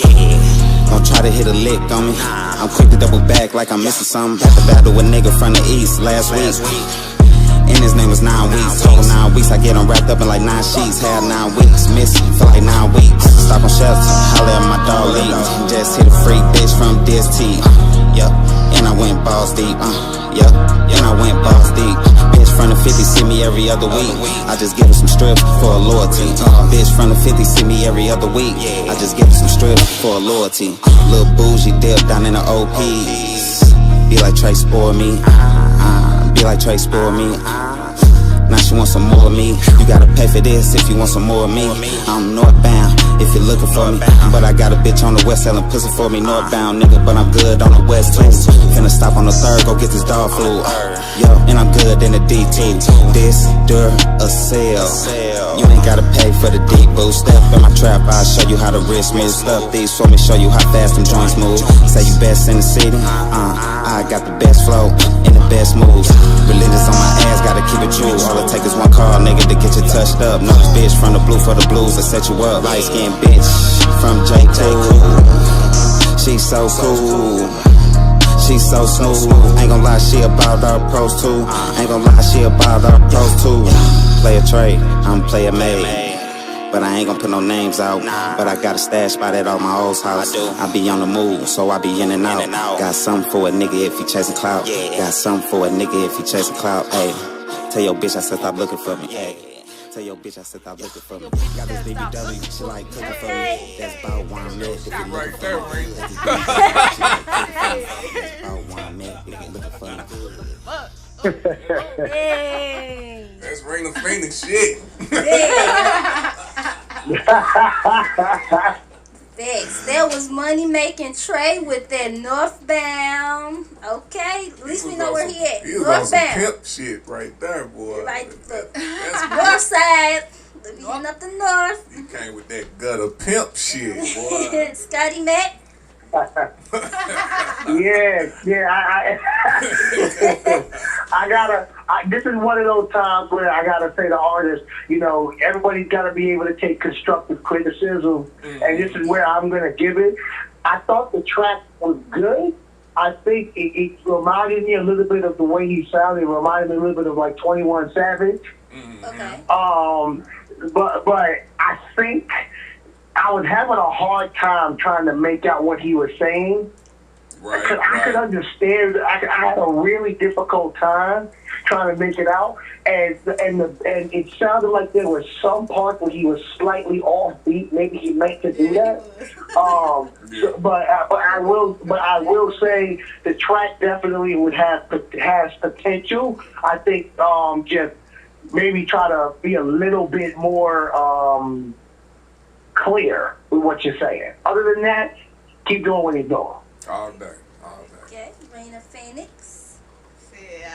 Don't try to hit a lick on me. I'm quick to double back like I'm missing something. Had to battle a nigga from the east last week. And his name was 9 weeks. Total 9 weeks, I get him wrapped up in like 9 sheets. Had 9 weeks, missing for like 9 weeks. Stop on shelter, holler at my dog leaves. Just hit a freak bitch from DST. Yup, and I went balls deep. Yup, and I went balls deep. Bitch from the 50 see me every other week. I just give her some strips for a loyalty. Bitch from the 50 see me every other week. I just give her some strips for a loyalty. Little bougie dip down in the OPs. Be like Trey spoil me. Be like Trey spoil me. Now she wants some more of me. You gotta pay for this if you want some more of me. I'm northbound if you're looking for me. But I got a bitch on the west selling pussy for me. Northbound nigga, but I'm good on the west too. Finna stop on the 3rd, go get this dog food. Yo, and I'm good in the D2. This, a sale. You ain't gotta pay for the deep boo. Step in my trap, I'll show you how the wrist moves. Stuff these for me, show you how fast them joints move. Say you best in the city, I got the best flow and the best moves. Religious on my ass, gotta keep it true. All it take is one call, nigga, to get you touched up. Know this bitch from the blue for the blues to set you up. Light skin bitch from J2. She's so cool. She's so smooth. Ain't gon' lie, she about her pros too. Ain't gon' lie, she about her pros too. Play a trade, I'm player made. But I ain't gon' put no names out. But I got a stash spot at all my old house. I be on the move, so I be in and out. Got something for a nigga if he chasing clout. Got something for a nigga if he chasing clout. Hey, tell your bitch I said stop looking for me. Hey, tell your bitch I said stop looking for me. Got this BBW, she like cooking for me. That's about 1 minute if you looking for me. That's about 1 minute if you looking for me. Hey. That's Raina Phoenix shit. Thanks. That was money making Trey with that northbound. Okay, at least we know where he at. He was on some Northbound. pimp shit right there, boy. Like the north side, leading up the north. You came with that gutter pimp shit, boy. Scotty Mac. This is one of those times where I gotta say to artists, you know, everybody's gotta be able to take constructive criticism, and this is where I'm gonna give it. I thought the track was good. I think it reminded me a little bit of the way he sounded. It reminded me a little bit of like 21 Savage. Okay. But I think I was having a hard time trying to make out what he was saying. Right, I could understand. I had a really difficult time trying to make it out, and it sounded like there was some part where he was slightly off beat. Maybe he meant to do that. But I will say the track definitely has potential. I think just maybe try to be a little bit more clear with what you're saying. Other than that, keep doing what you're doing. All day. Okay, Raina Phoenix. Yeah,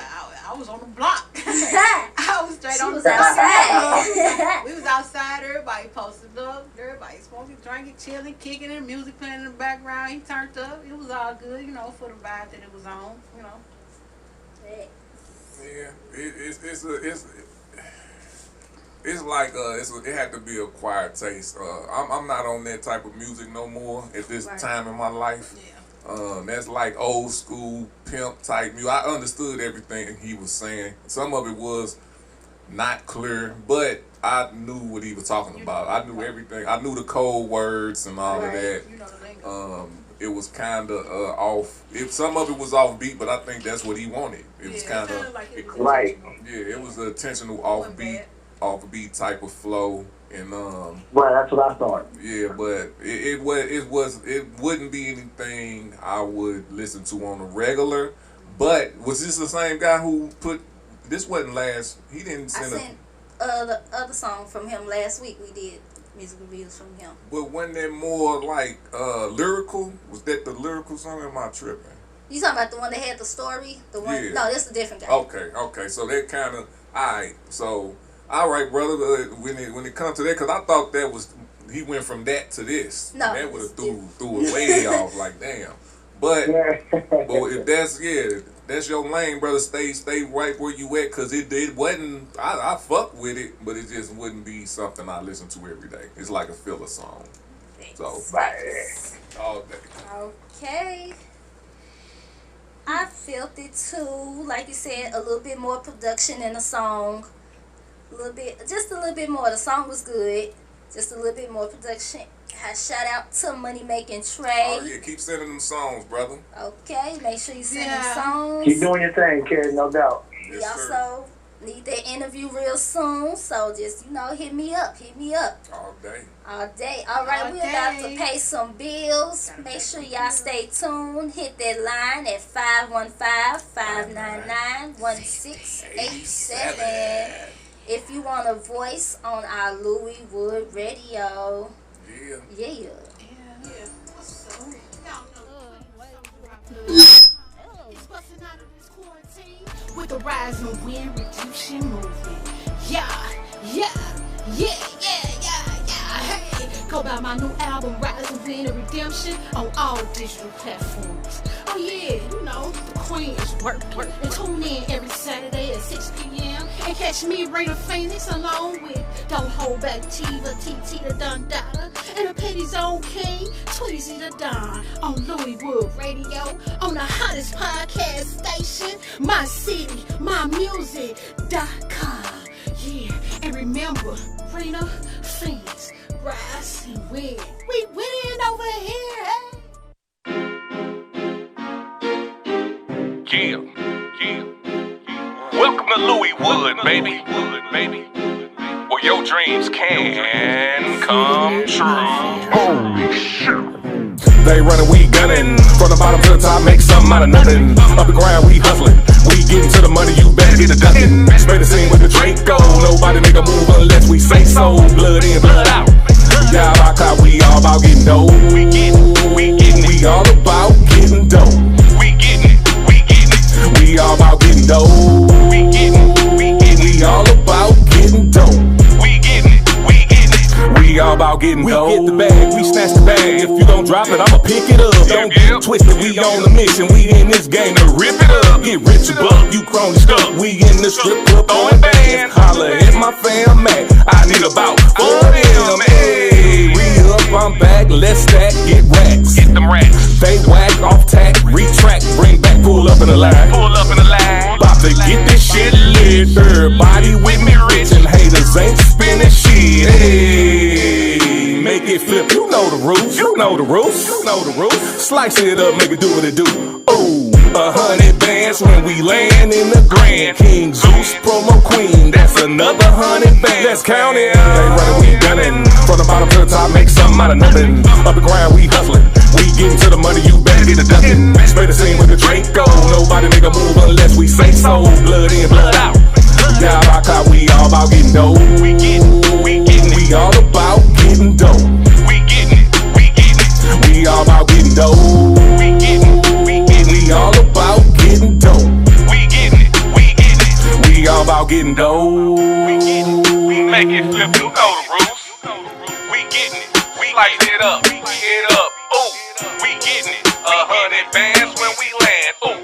I was on the block. I was straight She on was the block. outside. We was outside. Everybody posted up. Everybody smoking drinking, chilling, kicking it, music playing in the background. He turned up. It was all good, you know, for the vibe that it was on, you know. Yeah, it's like it had to be a acquired taste. I'm not on that type of music no more at this time in my life. Yeah. That's like old school pimp type music. I understood everything he was saying. Some of it was not clear, but I knew what he was talking about. I knew everything. I knew the code words and all of that. You know the lingo. It was kind of off. Some of it was offbeat, but I think that's what he wanted. It was kind of right. Yeah, it was an intentional offbeat type of flow, and right. That's what I thought. Yeah, but it wouldn't be anything I would listen to on a regular. But was this the same guy who put this? Wasn't last? He didn't send the other song from him last week. We did music reviews from him. But wasn't that more like lyrical? Was that the lyrical song? Or am I tripping? You talking about the one that had the story? The one? Yeah. No, that's a different guy. Okay. So that kind of alright. So all right, brother. When it comes to that, because I thought that was he went from that to this. No, that would have threw it way off. Like damn. But if that's your lane, brother. Stay right where you at, cause it wasn't. I fuck with it, but it just wouldn't be something I listen to every day. It's like a filler song. So all day. Okay. I felt it too. Like you said, a little bit more production in the song. Just a little bit more. The song was good. Just a little bit more production. Shout out to Money Making Trey. Oh yeah, keep sending them songs, brother. Okay, make sure you send them songs. Keep doing your thing, kid, no doubt. We also need that interview real soon, so just hit me up. All day. All right, we're about to pay some bills. Make sure y'all stay tuned. Hit that line at 515-599-1687 if you want a voice on our Louis Wood Radio. Yeah. With the rise and wind reduction movement. Hey, go buy my new album, Rise and Wind and Redemption, on all digital platforms. Oh yeah, the queen is work. And tune in every Saturday at 6 p.m. and catch me, Rita Phoenix, along with Don't Hold Back Tiva, TT the Don Dada, and the Petty Zone King, Tweezy the Don, on Louis Wood Radio, on the hottest podcast station, mycityMymusic.com. Yeah, and remember, Rita Phoenix, rise and win. We winning over here, hey? Yeah. Welcome to Louis Wood, baby. Where your dreams can come true. Holy shit. They running, we gunning. From the bottom to the top, make something out of nothing. Up the ground, we hustling. We getting to the money, you better get a ducking. Spray the scene with the Draco. Nobody make a move unless we say so. Blood in, blood out. Yeah, rock out, we all about getting dough. We all about getting dough. We all about getting dough. We all about getting dough. We all about getting dough. We get the bag, we snatch the bag. If you gon' drop it, I'ma pick it up. Don't get twisted, we on the mission. We in this game to rip it up. Get rich or buck, you crony stuck. We in the strip club throwing bands. Holla at my fam, man. I need about 4 of them. Hey, re-up, I'm back. Let's stack, get racks. Get them racks. They whack, off tack, retract, bring back, pull up in the line. About to get this shit lit. Everybody with me rich and haters ain't spinning shit. Hey, make it flip. You know the rules. Slice it up, make it do what it do. Ooh, 100 bands when we land in the Grand. King Zeus, promo queen. That's another 100 bands. Let's count it. They running, we gunning. From the bottom to the top, make something out of nothing. Up the ground, we hustling. We getting to the money, you better get a ducking. Spray the scene with the Draco. Nobody make a move unless we say so. Blood in, blood out. Yeah, rock out, we all about getting dough. We all about getting dough. We all about getting dough. We all about getting dough. We all about getting dough. We make it flip, you know the rules. We getting it. slice it up, ooh, we getting it. 100 bands when we land, ooh,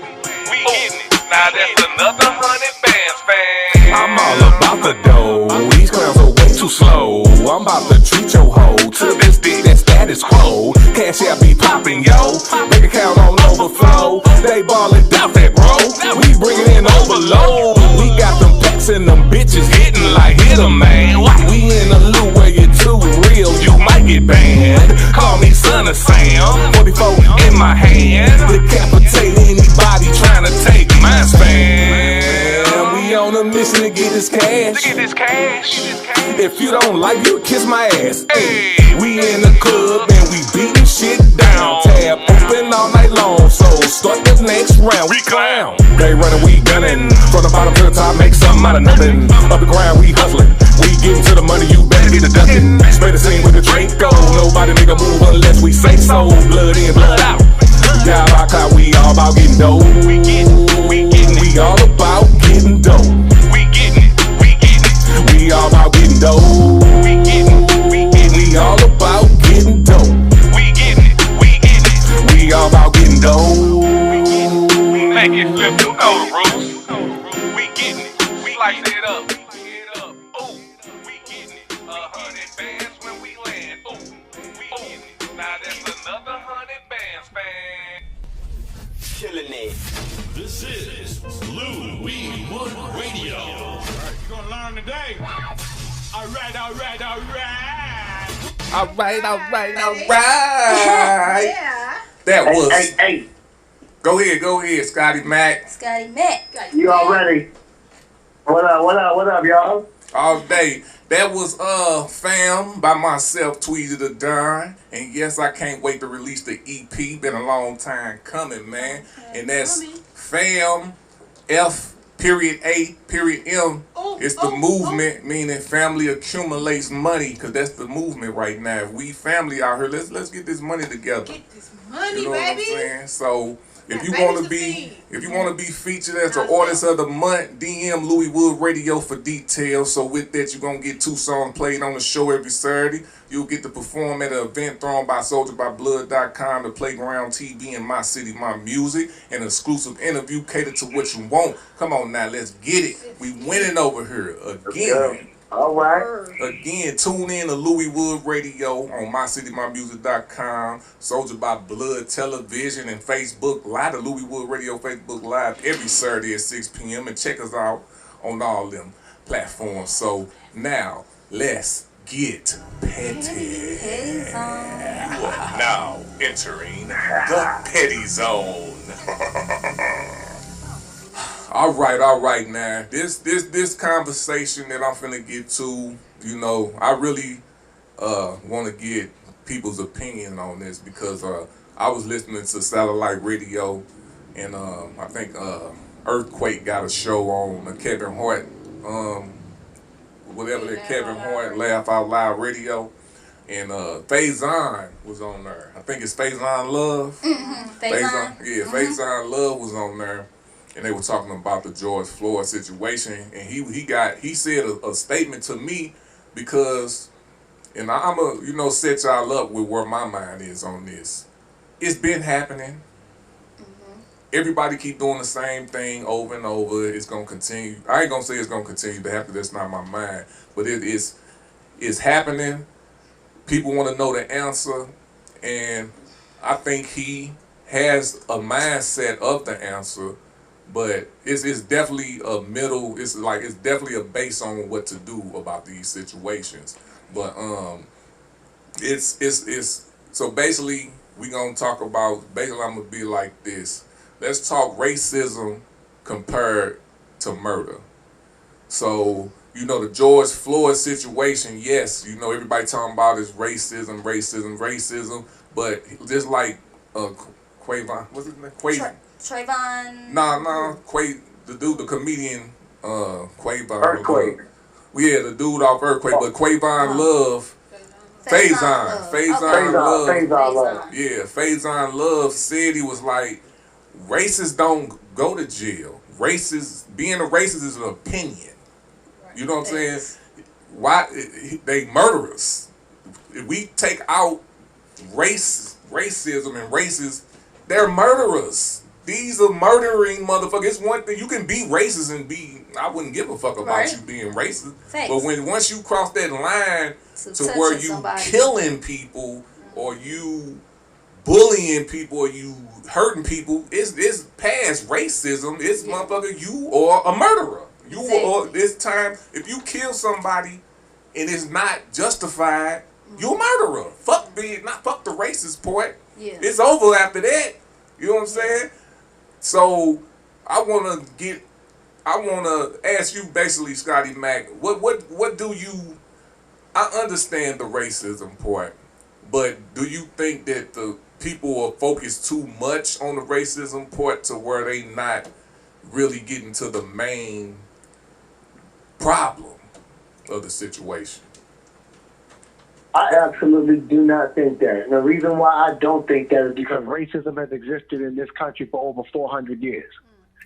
we getting it. Now that's another 100 bands, fam. I'm all about the dough. These clowns are way too slow. I'm about to treat your hoe to this dick that status quo. Cash out be popping, yo. Bank account on overflow. They ballin' out that, bro. We bringin' in overload. We got them packs and them bitches hitting like hit 'em, man. We in the loop where you're too real, you might get banned. Call me Son of Sam. 44 in my hand. Decapitate anybody trying to take my spam. We on a mission to get this cash. If you don't like, you kiss my ass. Hey, we in the club and we beating shit down. Tab open all night long, so start the next round. We clown. They running, we gunning. From the bottom to the top, make something out of nothing. Up the ground, we hustling. We getting to the money, you better get a ducking. Spray the scene with the Draco. Nobody nigga move unless we say so. Blood in, blood out. Y'all rock out, we all about getting dough. We all about getting dough. We all about getting dough. We all about getting dough. We all about getting dough. Make it flip, you know the rules. We getting it, we slice it up, ooh, we getting it. 100 bands when we land, ooh, we getting it. Now that's another 100 bands, fam. Killing it. This is Louis Wood Radio. Alright, you gonna learn today. Alright. Yeah. That was. Hey. Go ahead, Scotty Mac. Scotty Mac. You all ready? What up, y'all? All day. That was Fam by myself, Tweezy the Don. And yes, I can't wait to release the EP. Been a long time coming, man. And that's Fam F.A.M. It's the movement, meaning family accumulates money, because that's the movement right now. If we family out here, let's get this money together. Get this money, you know baby. what I'm saying? So if you want to be featured as the artist of the month, DM Louis Wood Radio for details. So with that, you're gonna get 2 songs played on the show every Saturday. You'll get to perform at an event thrown by SoldierByBlood.com, the Playground TV, and My City, My Music, an exclusive interview catered to what you want. Come on now, let's get it. We winning over here again. All right. Again, tune in to Louis Wood Radio on MyCityMyMusic.com, Soldier by Blood Television, and Facebook Live, the Louis Wood Radio Facebook Live every Saturday at 6 p.m. And check us out on all them platforms. So now, let's get petty. Now entering the petty zone. All right, now. This conversation that I'm finna get to, you know, I really want to get people's opinion on this, because I was listening to satellite radio, and I think Earthquake got a show on Kevin Hart, whatever that Kevin Hart Laugh Out Loud Radio, and Faison was on there. I think it's Faison Love. Faison, yeah, Faison Love was on there. And they were talking about the George Floyd situation, and he said a statement to me, because, and I'm set y'all up with where my mind is on this. It's been happening. Everybody keep doing the same thing over and over. It's gonna continue. I ain't gonna say it's gonna continue to happen. That's not my mind, but it's happening. People want to know the answer, and I think he has a mindset of the answer. But it's definitely a middle. It's definitely a base on what to do about these situations. But it's so basically we gonna talk about. Basically, I'm gonna be like this. Let's talk racism compared to murder. So the George Floyd situation. Yes, everybody talking about is racism. But just like Quavon, what's his name? Trayvon. Nah, the dude, the comedian, Quavon. Earthquake. Yeah, the dude off Earthquake, but Quavon Love. Faison Love. Yeah, Faison Love said he was like, racists don't go to jail. Being a racist is an opinion. You know what I'm saying? Why they murderers? if we take out racism and races, they're murderers. These are murdering motherfuckers. It's one thing you can be racist and be. I wouldn't give a fuck about you being racist. Thanks. But once you cross that line to where you killing people or you bullying people or you hurting people, it's past racism. It's motherfucker. You are a murderer. You are this time. If you kill somebody and it's not justified, you're a murderer. Fuck the racist part. Yeah. It's over after that. You know what I'm saying? So I wanna ask you basically, Scotty Mac, what do you I understand the racism part, but do you think that the people are focused too much on the racism part to where they not really getting to the main problem of the situation? I absolutely do not think that. And the reason why I don't think that is because racism has existed in this country for over 400 years.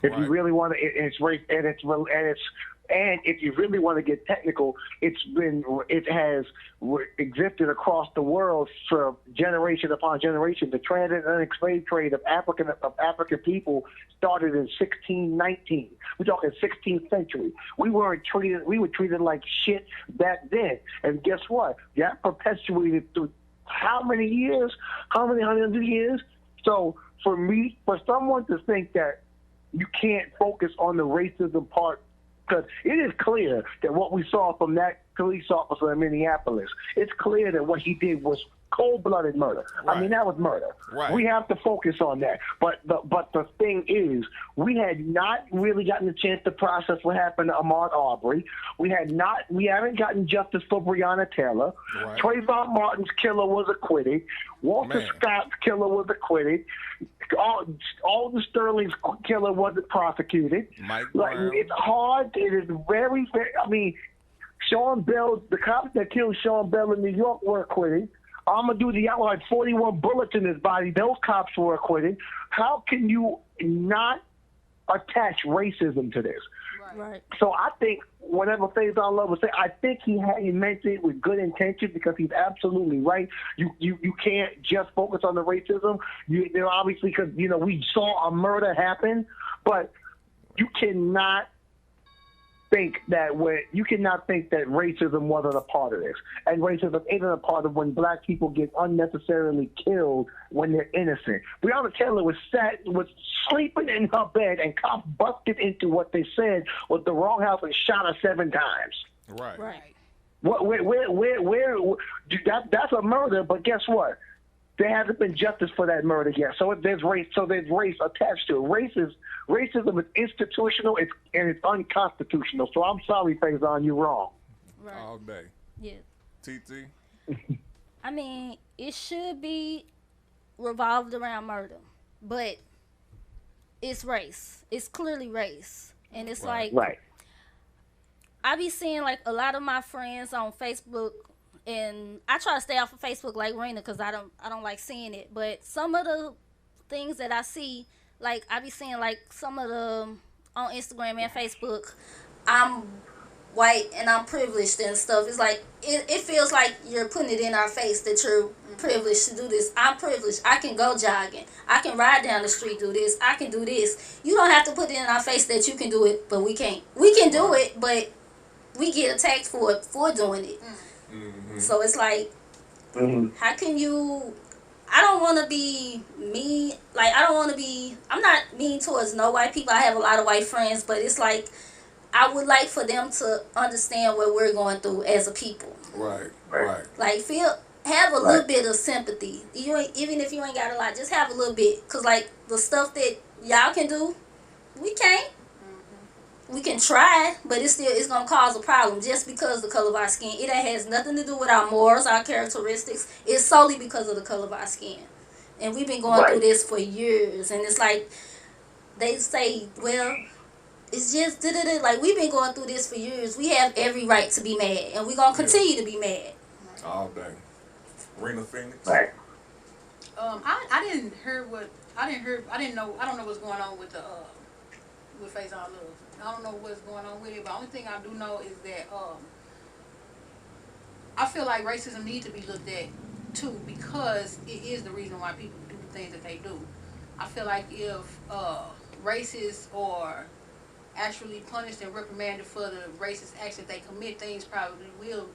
If you really want to, it's race, and if you really want to get technical, it has existed across the world for generation upon generation. The transatlantic slave trade of African people started in 1619. We're talking 16th century. We were treated like shit back then. And guess what? That perpetuated through how many years? How many hundreds of years? So for someone to think that you can't focus on the racism part, because it is clear that what we saw from that police officer in Minneapolis, it's clear that what he did was cold-blooded murder. Right. I mean, that was murder. Right. We have to focus on that. But the thing is, we had not really gotten a chance to process what happened to Ahmaud Arbery. We haven't gotten justice for Breonna Taylor. Right. Trayvon Martin's killer was acquitted. Walter Scott's killer was acquitted. Alden Sterling's killer wasn't prosecuted. It's hard. It is very, very. I mean, Sean Bell, the cops that killed Sean Bell in New York were acquitted. Amadou Diallo had 41 bullets in his body. Those cops were acquitted. How can you not attach racism to this? Right. So I think whatever Faison Love was saying, I think he meant it with good intention, because he's absolutely right. You can't just focus on the racism. Obviously, because we saw a murder happen, but you cannot think that racism wasn't a part of this, and racism isn't a part of when black people get unnecessarily killed when they're innocent. Breonna Taylor was sleeping in her bed, and cops busted into what they said was the wrong house and shot her 7 times. Right. That's a murder, but guess what? There hasn't been justice for that murder yet. So there's race attached to it. Racism is institutional, and it's unconstitutional. So I'm sorry, Faison, you're wrong. Right. All day. Yeah. TT? I mean, it should be revolved around murder, but it's race. It's clearly race. And it's like, I be seeing like a lot of my friends on Facebook, and I try to stay off of Facebook like Rena, because I don't like seeing it. But some of the things that I see, like I be seeing like some of the on Instagram and Facebook, I'm white and I'm privileged and stuff. It's like it feels like you're putting it in our face that you're privileged to do this. I'm privileged. I can go jogging. I can ride down the street, do this. I can do this. You don't have to put it in our face that you can do it, but we can't. We can do it, but we get attacked for doing it. Mm-hmm. So it's like, how can you? I don't want to be mean. Like, I'm not mean towards no white people. I have a lot of white friends, but it's like, I would like for them to understand what we're going through as a people. Right. Like, have a little bit of sympathy. Even if you ain't got a lot, just have a little bit. Because, like, the stuff that y'all can do, we can't. We can try, but it's going to cause a problem just because of the color of our skin. It has nothing to do with our morals, our characteristics. It's solely because of the color of our skin. And we've been going through this for years. And it's like, they say, well, it's just da-da-da. Like, we've been going through this for years. We have every right to be mad. And we're going to continue to be mad. All day. Rena Phoenix? I don't know what's going on with with Faison Love. I don't know what's going on with it, but the only thing I do know is that I feel like racism needs to be looked at too, because it is the reason why people do the things that they do. I feel like if racists are actually punished and reprimanded for the racist acts that they commit, things probably will,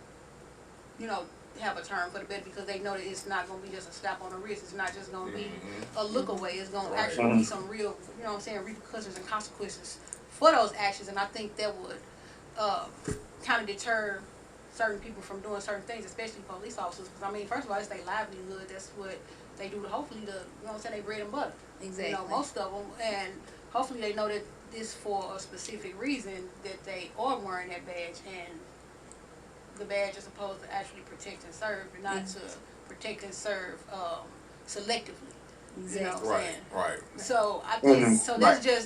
have a turn for the better, because they know that it's not going to be just a slap on the wrist. It's not just going to be a look away. It's going to actually be some real, repercussions and consequences for those actions. And I think that would kind of deter certain people from doing certain things, especially police officers. Because, I mean, first of all, it's their livelihood. That's what they do to hopefully they bread and butter. Exactly. Most of them. And hopefully they know that this for a specific reason, that they are wearing that badge, and the badge is supposed to actually protect and serve, and not to protect and serve selectively. Exactly. You know what I'm saying? Right. So I think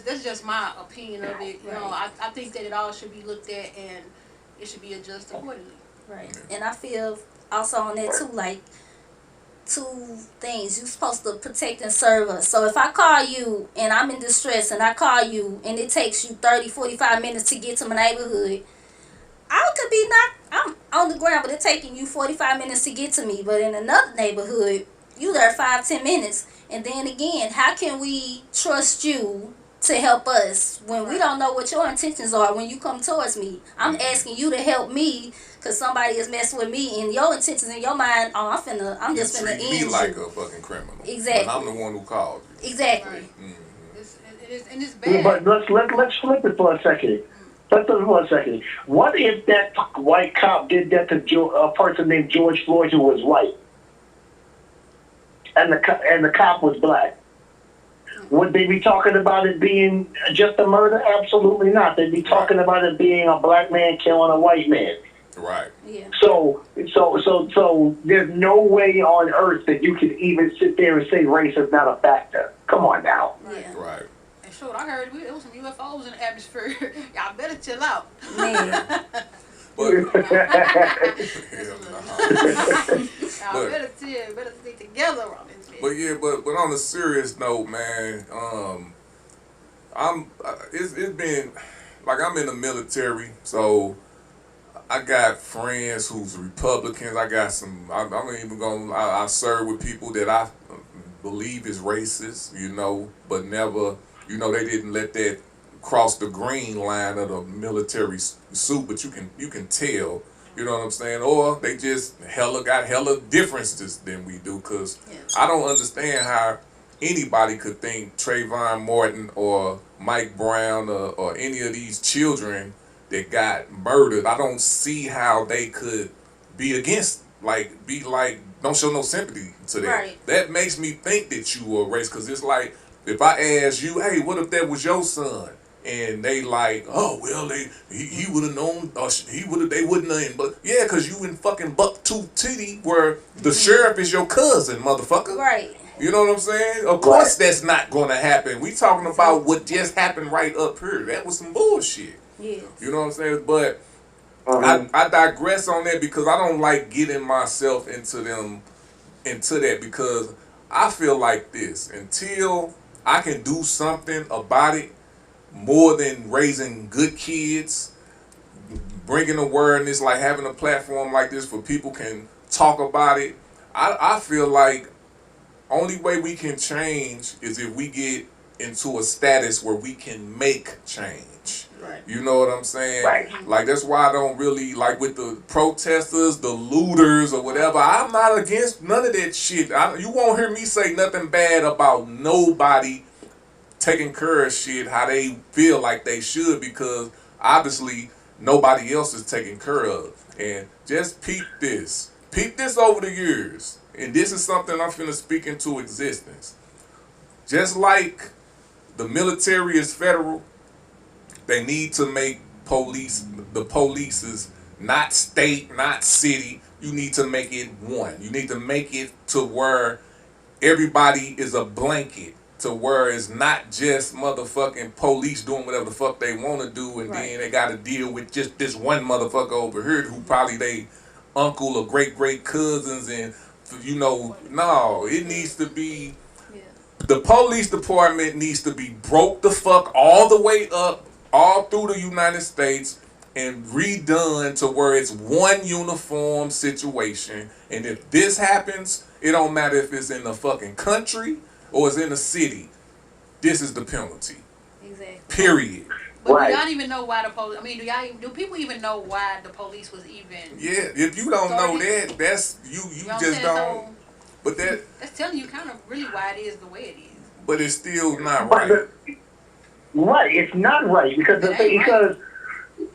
that's just my opinion of it. I think that it all should be looked at, and it should be adjusted accordingly. Right. And I feel also on that too, like, two things. You're supposed to protect and serve us. So if I call you and I'm in distress and I call you and it takes you 30, 45 minutes to get to my neighborhood, I'm on the ground, but it's taking you 45 minutes to get to me. But in another neighborhood, you there 5-10 minutes. And then again, how can we trust you to help us when we don't know what your intentions are when you come towards me? I'm asking you to help me because somebody is messing with me, and your intentions in your mind, I'm just finna end me you. like a fucking criminal. Exactly. But I'm the one who called you. Exactly. It's bad. But let's flip it for a second. Let's flip it for a second. What if that white cop did that to a person named George Floyd who was white, and the cop was black? Would they be talking about it being just a murder? Absolutely not. They'd be talking about it being a black man killing a white man. Right. Yeah. So there's no way on earth that you could even sit there and say race is not a factor. Come on now. Yeah. Right. And sure, I heard there was some UFOs in the atmosphere. Y'all better chill out. Man. Y'all better stick together on this bitch. But yeah, but on a serious note, man, it's been like, I'm in the military, so I got friends who's Republicans. I got some. I'm even going. I serve with people that I believe is racist, but never, they didn't let that cross the green line of the military suit. But you can tell, you know what I'm saying? Or they just got hella differences than we do. Cause I don't understand how anybody could think Trayvon Martin or Mike Brown or any of these children that got murdered. I don't see how they could be against, don't show no sympathy to that. Right. That makes me think that you were racist, because it's like, if I ask you, hey, what if that was your son? And they like, oh, well, he would have known, or they wouldn't have, but yeah, because you in fucking Bucktooth City where the sheriff is your cousin, motherfucker. Right. You know what I'm saying? Of course that's not going to happen. We talking about what just happened right up here. That was some bullshit. Yes. You know what I'm saying? But I digress on that, because I don't like getting myself into that, because I feel like this, until I can do something about it, more than raising good kids, bringing awareness, like having a platform like this for people can talk about it, I feel like only way we can change is if we get into a status where we can make change. Right. You know what I'm saying? Right. Like, that's why I don't really, like, with the protesters, the looters or whatever, I'm not against none of that shit. You won't hear me say nothing bad about nobody taking care of shit how they feel like they should, because obviously nobody else is taken care of. And just peep this over the years, and this is something I'm finna speak into existence. Just like the military is federal, they need to make the police not state, not city. You need to make it one. You need to make it to where everybody is a blanket, to where it's not just motherfucking police doing whatever the fuck they want to do, and then they got to deal with just this one motherfucker over here who probably they uncle or great cousins, and no, it needs to be, the police department needs to be broke the fuck all the way up, all through the United States, and redone to where it's one uniform situation. And if this happens, it don't matter if it's in the fucking country or it's in the city. This is the penalty. Exactly. Period. But do y'all even know why the police? I mean, do people even know why the police was even? Yeah, if you don't know that, that's you just don't. So, but that's telling you kind of really why it is the way it is. But it's still not right. Right, it's not right because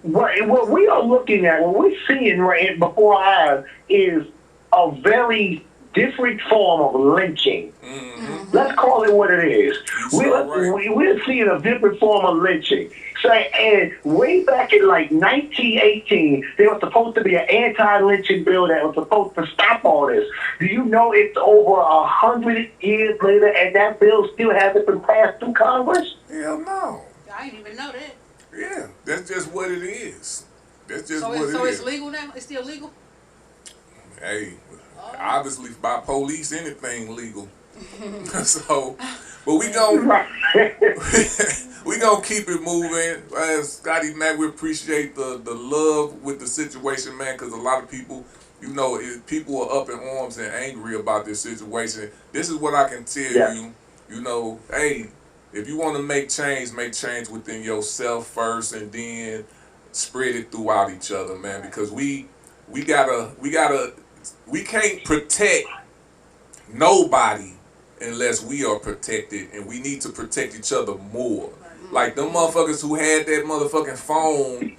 what we are looking at, what we're seeing right before our eyes, is a very different form of lynching. Mm-hmm. Let's call it what it is. We're seeing a different form of lynching. So, and way back in like 1918, there was supposed to be an anti-lynching bill that was supposed to stop all this. Do you know it's over 100 years later and that bill still hasn't been passed through Congress? Hell no. I didn't even know that. Yeah, that's just what it is. That's just so what it is. So it's legal now? It's still legal? Hey, obviously by police, anything legal. So, but we gonna keep it moving. Scotty, man, we appreciate the love with the situation, man, because a lot of people, people are up in arms and angry about this situation. This is what I can tell you. Hey, if you want to make change within yourself first, and then spread it throughout each other, man. Because we can't protect nobody unless we are protected, and we need to protect each other more. Like them motherfuckers who had that motherfucking phone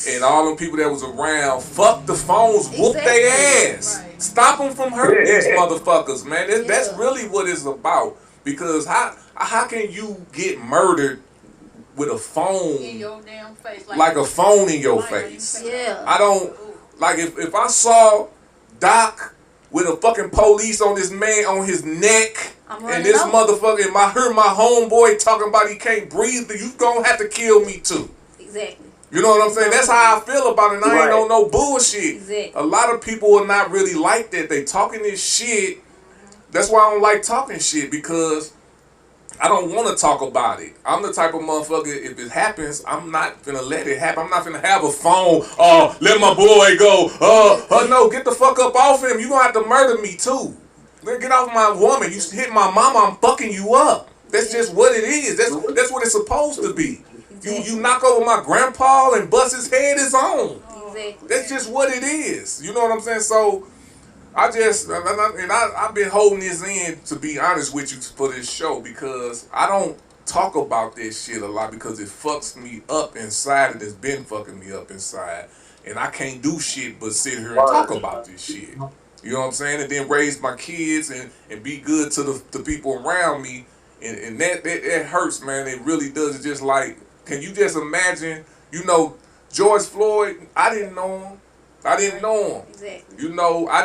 and all them people that was around, fuck the phones, whoop their ass. Right. Stop them from hurting these motherfuckers, man. That's really what it's about. Because how can you get murdered with a phone in your damn face, like a phone in your face? Yeah. I don't like if I saw Doc with a fucking police on this man on his neck, and this motherfucker, and I heard my homeboy talking about he can't breathe, you gonna have to kill me too. Exactly. You know what I'm saying? That's how I feel about it, and I ain't on no bullshit. Exactly. A lot of people are not really like that. They talking this shit. That's why I don't like talking shit, because I don't want to talk about it. I'm the type of motherfucker, if it happens, I'm not finna let it happen. I'm not finna have a phone, let my boy go. No, get the fuck up off him. You gonna have to murder me too. Get off my woman. You hit my mama, I'm fucking you up. That's just what it is. That's what it's supposed to be. You knock over my grandpa and bust his head, it's on. Exactly. That's just what it is. You know what I'm saying? So I've been holding this in, to be honest with you, for this show, because I don't talk about this shit a lot because it fucks me up inside, and it's been fucking me up inside, and I can't do shit but sit here and talk about this shit. You know what I'm saying? And then raise my kids and be good to the people around me, and that hurts, man. It really does. It's just like, can you just imagine, George Floyd, I didn't know him. Exactly. I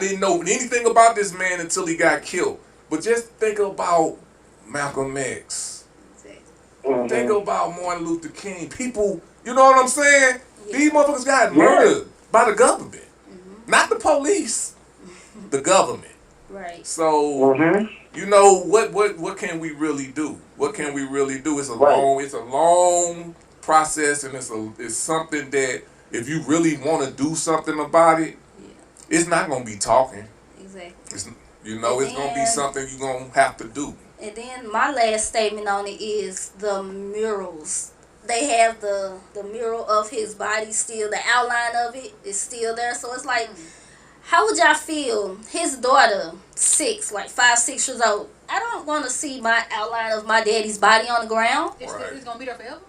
didn't know anything about this man until he got killed. But just think about Malcolm X. Exactly. Think about Martin Luther King. People, you know what I'm saying? Yeah. These motherfuckers got murdered by the government. Mm-hmm. Not the police. The government. Right. So, what can we really do? What can we really do? It's a long process, and it's something that, if you really want to do something about it, it's not going to be talking. Exactly. It's going to be something you're going to have to do. And then my last statement on it is the murals. They have the mural of his body still, the outline of it is still there. So it's like, how would y'all feel? His daughter, 6 years old. I don't want to see my outline of my daddy's body on the ground. It's going to be there forever?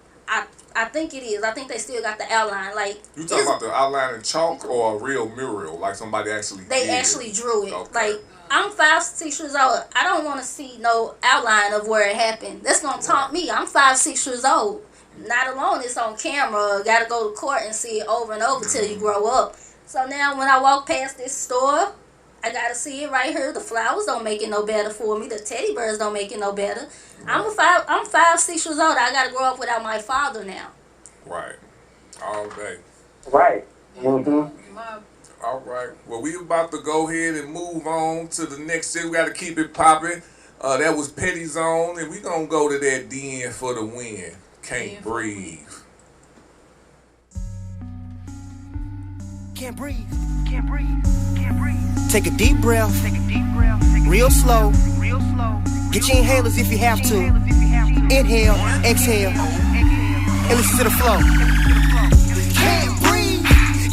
I think it is. I think they still got the outline. You talking about the outline in chalk or a real mural? Like somebody actually actually drew it. Okay. I'm 5-6 years old. I don't want to see no outline of where it happened. That's going to taunt me. I'm 5-6 years old. Not alone, it's on camera. Got to go to court and see it over and over till you grow up. So now when I walk past this store, I got to see it right here. The flowers don't make it no better for me. The teddy bears don't make it no better. I'm 5-6 years old. I got to grow up without my father now. Right. All day. Right. Mm-hmm. All right. Well, we about to go ahead and move on to the next shit. We got to keep it popping. That was Petty Zone, and we going to go to that Den for the win. Can't breathe. Can't breathe. Can't breathe. Can't breathe. Take a deep breath. Take a deep breath. Real slow. Real slow. Get your inhalers if you have to. Inhale, exhale, and listen to the flow. Can't breathe.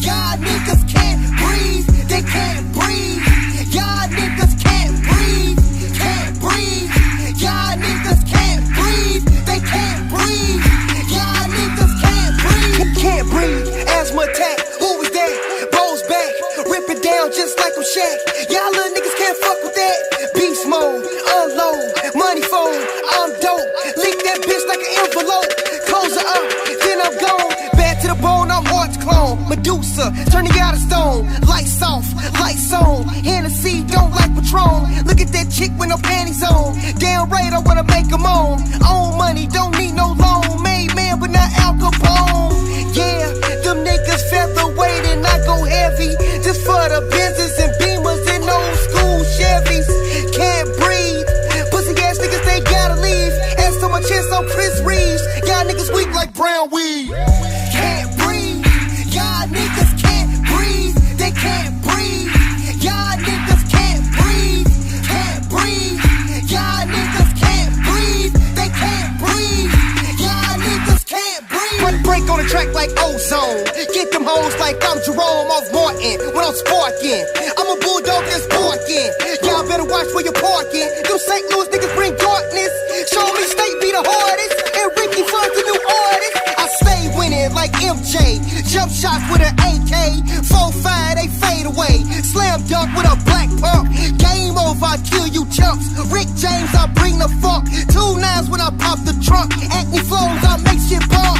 Y'all niggas can't breathe. They can't breathe. Y'all niggas can't breathe. Can't breathe. Y'all niggas can't breathe. They can't breathe. Y'all niggas can't breathe. Can't breathe. Asthma attack. Who was that? Bow's back. Rip it down just like I'm Shaq. Y'all little niggas can't fuck with that. Beast mode. Unload. Money phone. I'm dope. Leak that bitch like an envelope. Close her up. Then I'm gone. Bad to the bone. I'm arch clone. Medusa. Turning you out of stone. Lights off. Lights on. Hennessy. Don't like Patron. Look at that chick with no panties on. Damn right I wanna make them own. Own money. Don't need no loan. Made man but not Al Capone. Yeah. Them niggas featherweight and I go heavy. Just for the business and Beamers and old school Chevys. Can't breathe. Pussy ass niggas, they gotta leave. Ass to my chest on Chris Reeves. Y'all niggas weak like brown weed. Can't breathe. Y'all niggas can't breathe. They can't breathe. Y'all niggas can't breathe. Can't breathe. Y'all niggas can't breathe. They can't breathe. Y'all niggas can't breathe. Break on the track like ozone. Get them hoes like I'm Jerome off Martin when I'm sparking. I'm a bulldog that's barking. Y'all better watch where you're parking. Them St. Louis niggas bring darkness. Show me State be the hardest. And Ricky Fun's the new artist. I stay winning like MJ. Jump shots with an AK. 4-5, they fade away. Slam dunk with a black pump. Game over, I kill you chumps. Rick James, I bring the funk. 2 9s when I pop the trunk. Acne flows, I make shit pop.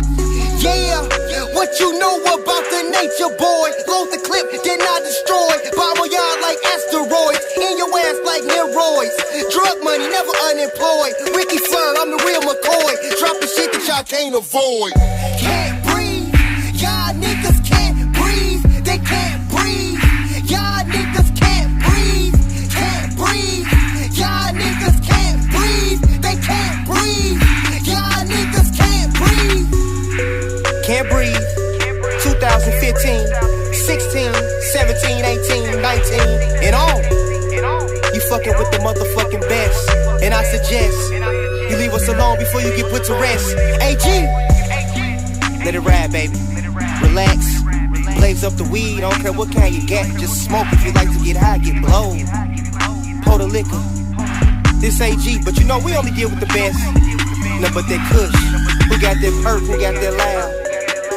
Yeah, what you know about the nature boy? Load the clip, then I destroy. Bomb y'all like asteroids. In your ass like neroids. Drug money, never unemployed. Ricky Fern, I'm the real McCoy. Dropping shit that y'all can't avoid. Can't breathe. Y'all niggas can't breathe. They can't breathe. Y'all niggas can't breathe. Can't breathe. Y'all niggas can't breathe. They can't breathe. Y'all niggas can't breathe. Can't breathe. 2015, 16, 17, 18, 19, and on. You fucking with the motherfucking best. And I suggest you leave us alone before you get put to rest. AG, let it ride, baby. Relax. Blaze up the weed. I don't care what kind you get. Just smoke if you like to get high, get blowed. Pour the liquor. This AG, but you know we only deal with the best. No, but that Kush. Who got that perk? Who got that loud?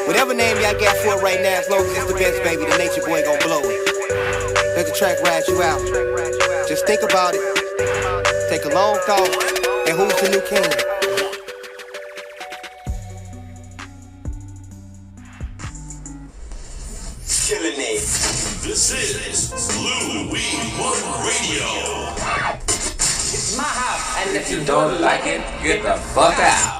Whatever name y'all got for it right now, as long as it's the best, baby, the nature boy gon' blow it. Let the track ride you out. Just think about it. Take a long thought. And who's the new king? Killing it. This is Blue Weed One Radio. It's my house, and if you don't like it, get the fuck out.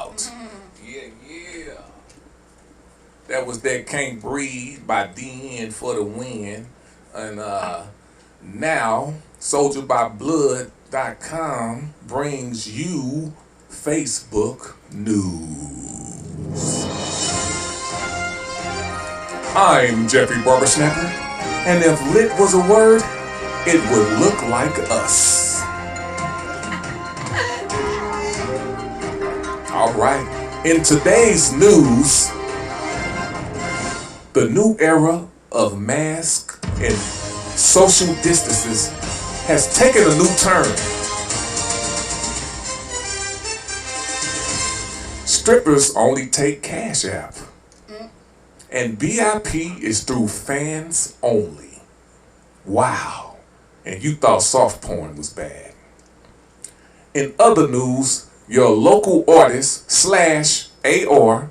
That was that Can't Breathe by DN for the win. And now, SoldierByBlood.com brings you Facebook News. I'm Jeffrey Barbersnapper, and if lit was a word, it would look like us. All right, in today's news, the new era of mask and social distances has taken a new turn. Strippers only take Cash App. And VIP is through fans only. Wow. And you thought soft porn was bad. In other news, your local artist /AR/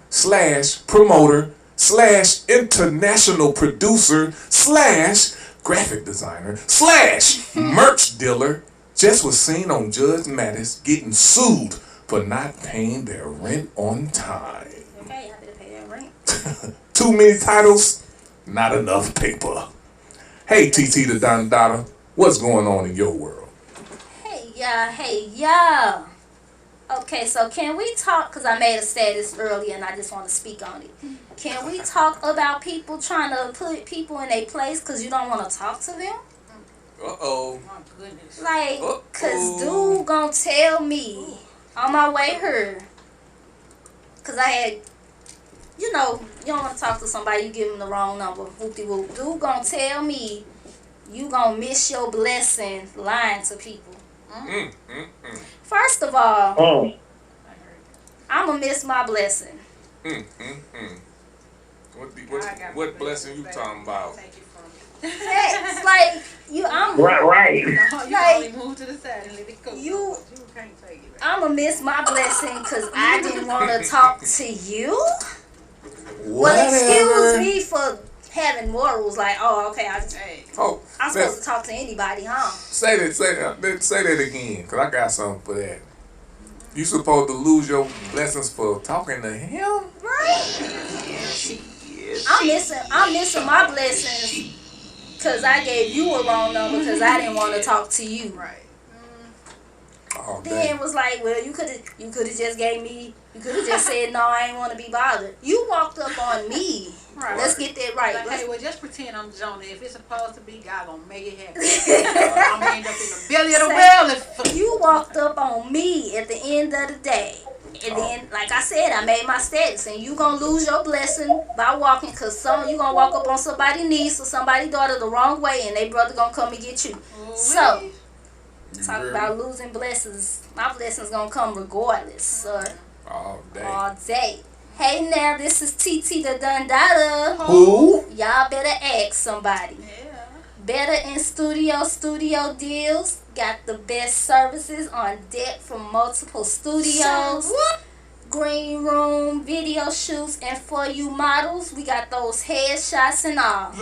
promoter / international producer / graphic designer / merch dealer just was seen on Judge Mattis getting sued for not paying their rent on time. Okay, happy to pay that rent. Too many titles, not enough paper. Hey TT the Don Dada, what's going on in your world? Hey y'all, Okay, so can we talk, because I made a status earlier and I just want to speak on it. Can we talk about people trying to put people in their place because you don't want to talk to them? Uh-oh. My goodness. Like, because dude gonna tell me on my way here, because I had, you know, you don't want to talk to somebody, you give them the wrong number, whoop-de-whoop. Dude gonna tell me you gonna miss your blessing lying to people. First of all, I'm gonna miss my blessing. What blessing you talking about? It's like I'm right. You can only move to the side and let it go. You can't take it. I'm gonna miss my blessing because I didn't want to talk to you. Well, excuse me for having morals. Like, oh, okay, I'm supposed to talk to anybody, huh? Say that again, because I got something for that. You supposed to lose your blessings for talking to him? Right. I'm missing my blessings because I gave you a wrong number because I didn't want to talk to you. Right. Oh, then it was like, well, you could have just gave me, you could have just said, no, I ain't want to be bothered. You walked up on me. Right. Let's get that right. Like, hey, well, just pretend I'm Jonah. If it's supposed to be, God gonna make it happen. I'm gonna end up in the belly of the whale. You walked up on me at the end of the day. And then, like I said, I made my status. And you gonna lose your blessing by walking, because you gonna walk up on somebody's niece or somebody's daughter the wrong way, and they brother gonna come and get you. So, talk about losing blessings. My blessings gonna come regardless, sir. All day. All day. Hey now, this is TT the Dundada. Who? Y'all better ask somebody. Yeah. Better in studio deals. Got the best services on deck from multiple studios. Green room, video shoots, and for you models, we got those headshots and all.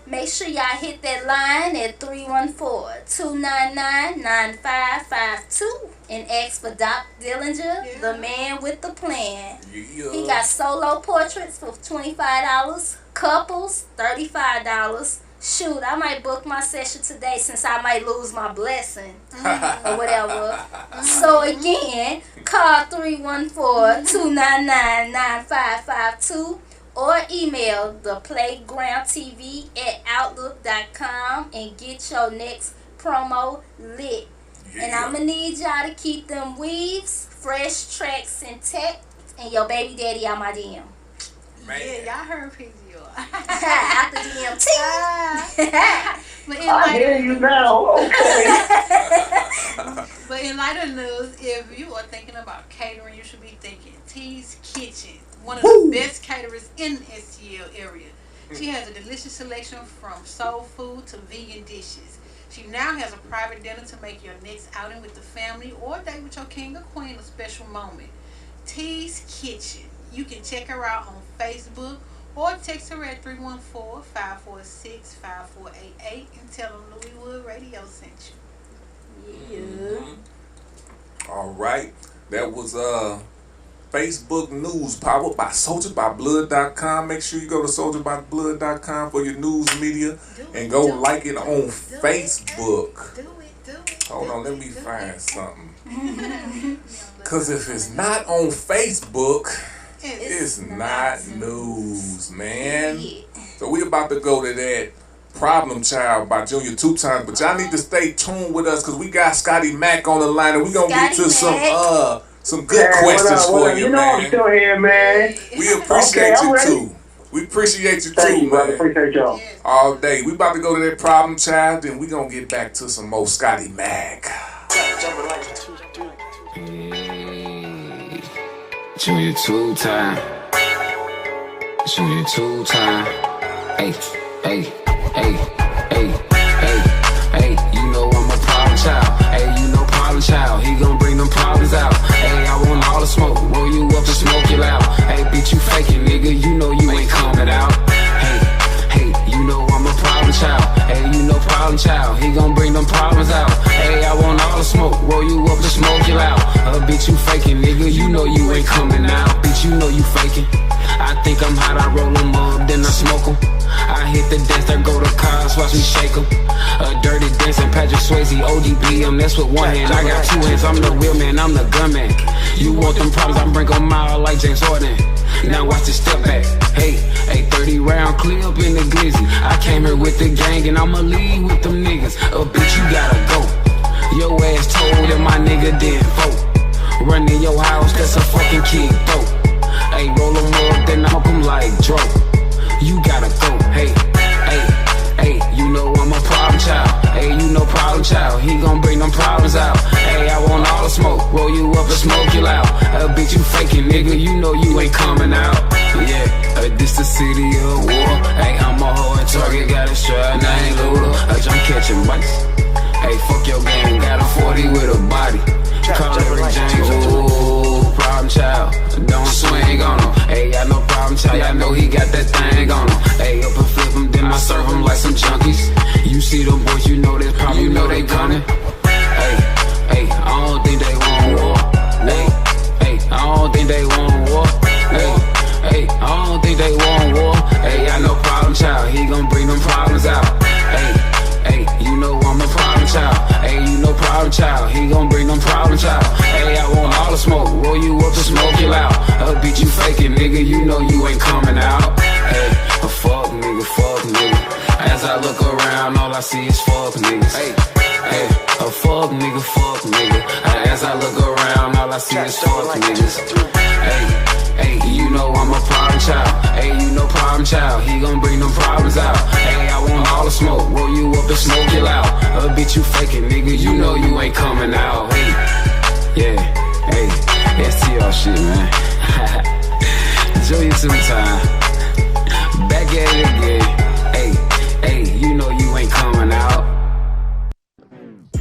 Make sure y'all hit that line at 314-299-9552 and ask for Doc Dillinger, the man with the plan. Yeah. He got solo portraits for $25, couples $35. Shoot, I might book my session today since I might lose my blessing or whatever. So again, call 314-299-9552. or email theplaygroundtv@outlook.com and get your next promo lit. Yeah. And I'm going to need y'all to keep them weaves, fresh tracks intact, and your baby daddy out my DM. Man. Yeah, y'all heard PGR. After DMT. But I hear you now. Okay. But in lighter news, if you are thinking about catering, you should be thinking T's Kitchen. One of the best caterers in the STL area. She has a delicious selection from soul food to vegan dishes. She now has a private dinner to make your next outing with the family or date with your king or queen a special moment. T's Kitchen. You can check her out on Facebook or text her at 314-546-5488 and tell them Louis Wood Radio sent you. Yeah. All right. That was Facebook news powered by SoldierByBlood.com. Make sure you go to SoldierByBlood.com for your news media and go like it on Facebook. Hold on, let me find something. Because if it's not on Facebook, it's not news, man. So we about to go to that Problem Child by Junior 2 Times, but y'all need to stay tuned with us because we got Scotty Mac on the line and we gonna get to some good questions for you, man. I'm still here, man. We appreciate you too. We appreciate you too, man. Appreciate y'all. All day. We about to go to that Problem Child, and we gonna get back to some more Scotty Mac. Junior 2 Time. Junior 2 Time. Hey, hey, hey, hey, hey, hey. You know I'm a problem child. Hey, you know problem child. He gon' bring them problems out. Hey, I want all the smoke. Roll you up and smoke you loud. Hey, bitch, you faking, nigga. You know you ain't coming out. Hey, hey, you know I'm a problem child. Hey, you know problem child. He gon' bring them problems out. Hey, I want all the smoke. Roll you up and smoke you loud. Bitch, you faking, nigga. You know you ain't coming out. Bitch, you know you faking. I think I'm hot, I roll them up, then I smoke them. I hit the dance, there go the cars, watch me shake them. A dirty dancing, Patrick Swayze, ODB, that's with one hand. I got two hands, I'm the real man, I'm the gunman. You want them problems, I bring them out like James Harden. Now watch the step back. Hey, 30 round clip in the glizzy. I came here with the gang and I'ma leave with them niggas. Bitch, you gotta go. Your ass told that my nigga didn't vote. Running your house, that's a fucking kid dope. Hey, roll them up, then knock them like Dro. You gotta go. Hey, you know I'm a problem child. Hey, you know problem child. He gon' bring them problems out. Hey, I want all the smoke. Roll you up and smoke you loud. Bitch, you faking, nigga. You know you ain't coming out. Yeah, this the city of war. Hey, I'm a hard target. Got a strap, I ain't looter. I'm catching bites. Hey, fuck your game. Got a 40 with a body. Call Eric James. Ooh, problem child. Don't swing on him. Hey, I know problem child. I know he got that thing on him. Hey, up and flip him, then I serve him like some junkies. You see them boys, you know this problem, you know they gunning. Hey, I don't think they want war. Hey, I don't think they want war. Hey, I don't think they want war. Hey, I know problem child, he gon' bring them problems out. Hey, you know I'm a problem child. Hey, you know problem child, he gon' bring them problems out. Hey, I want all the smoke, roll you up and smoke you loud. Beat you faking, nigga, you know you ain't coming out. Hey, fuck nigga, fuck nigga. As I look around, all I see is fuck niggas. Hey, fuck nigga, fuck nigga. As I look around, all I see is fuck niggas. Hey, you know I'm a problem child. Hey, you know problem child. He gon' bring them problems out. Hey, I want all the smoke. Roll you up and smoke you loud. Bitch, you faking, nigga. You know you ain't coming out. Hey, STR shit, man. Enjoy you sometime. Back at it again. Hey, you know you ain't coming out.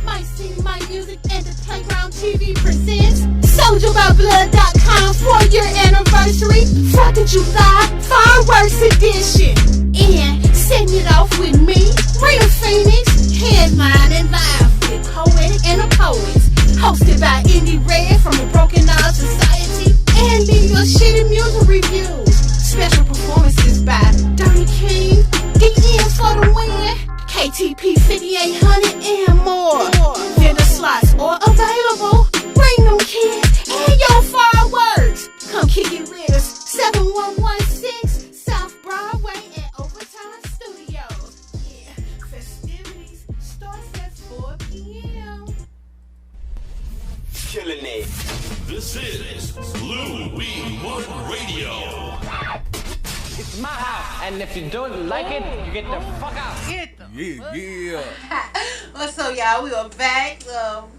Might see my music and the Playground TV presents SoldierByBlood.com for your anniversary. 4th of July fireworks edition. And setting it off with me, Rita Phoenix, headlining live with Poetic and the Poets. Hosted by Indy Red from the Broken Eye Society. And leave your shitty music reviews. Special performances by Dirty King, DN for the win, KTP 5800 and more. Vendor slots are available. Bring them kids and your fireworks. Come kick it with us. 7116 South Broadway at Overtime Studios. Yeah, festivities starts at 4 p.m. Killing it. This is Blue Weed One Radio. It's my house, and if you don't like it, you get the fuck out. Get them. Yeah. What's up, y'all? We are back.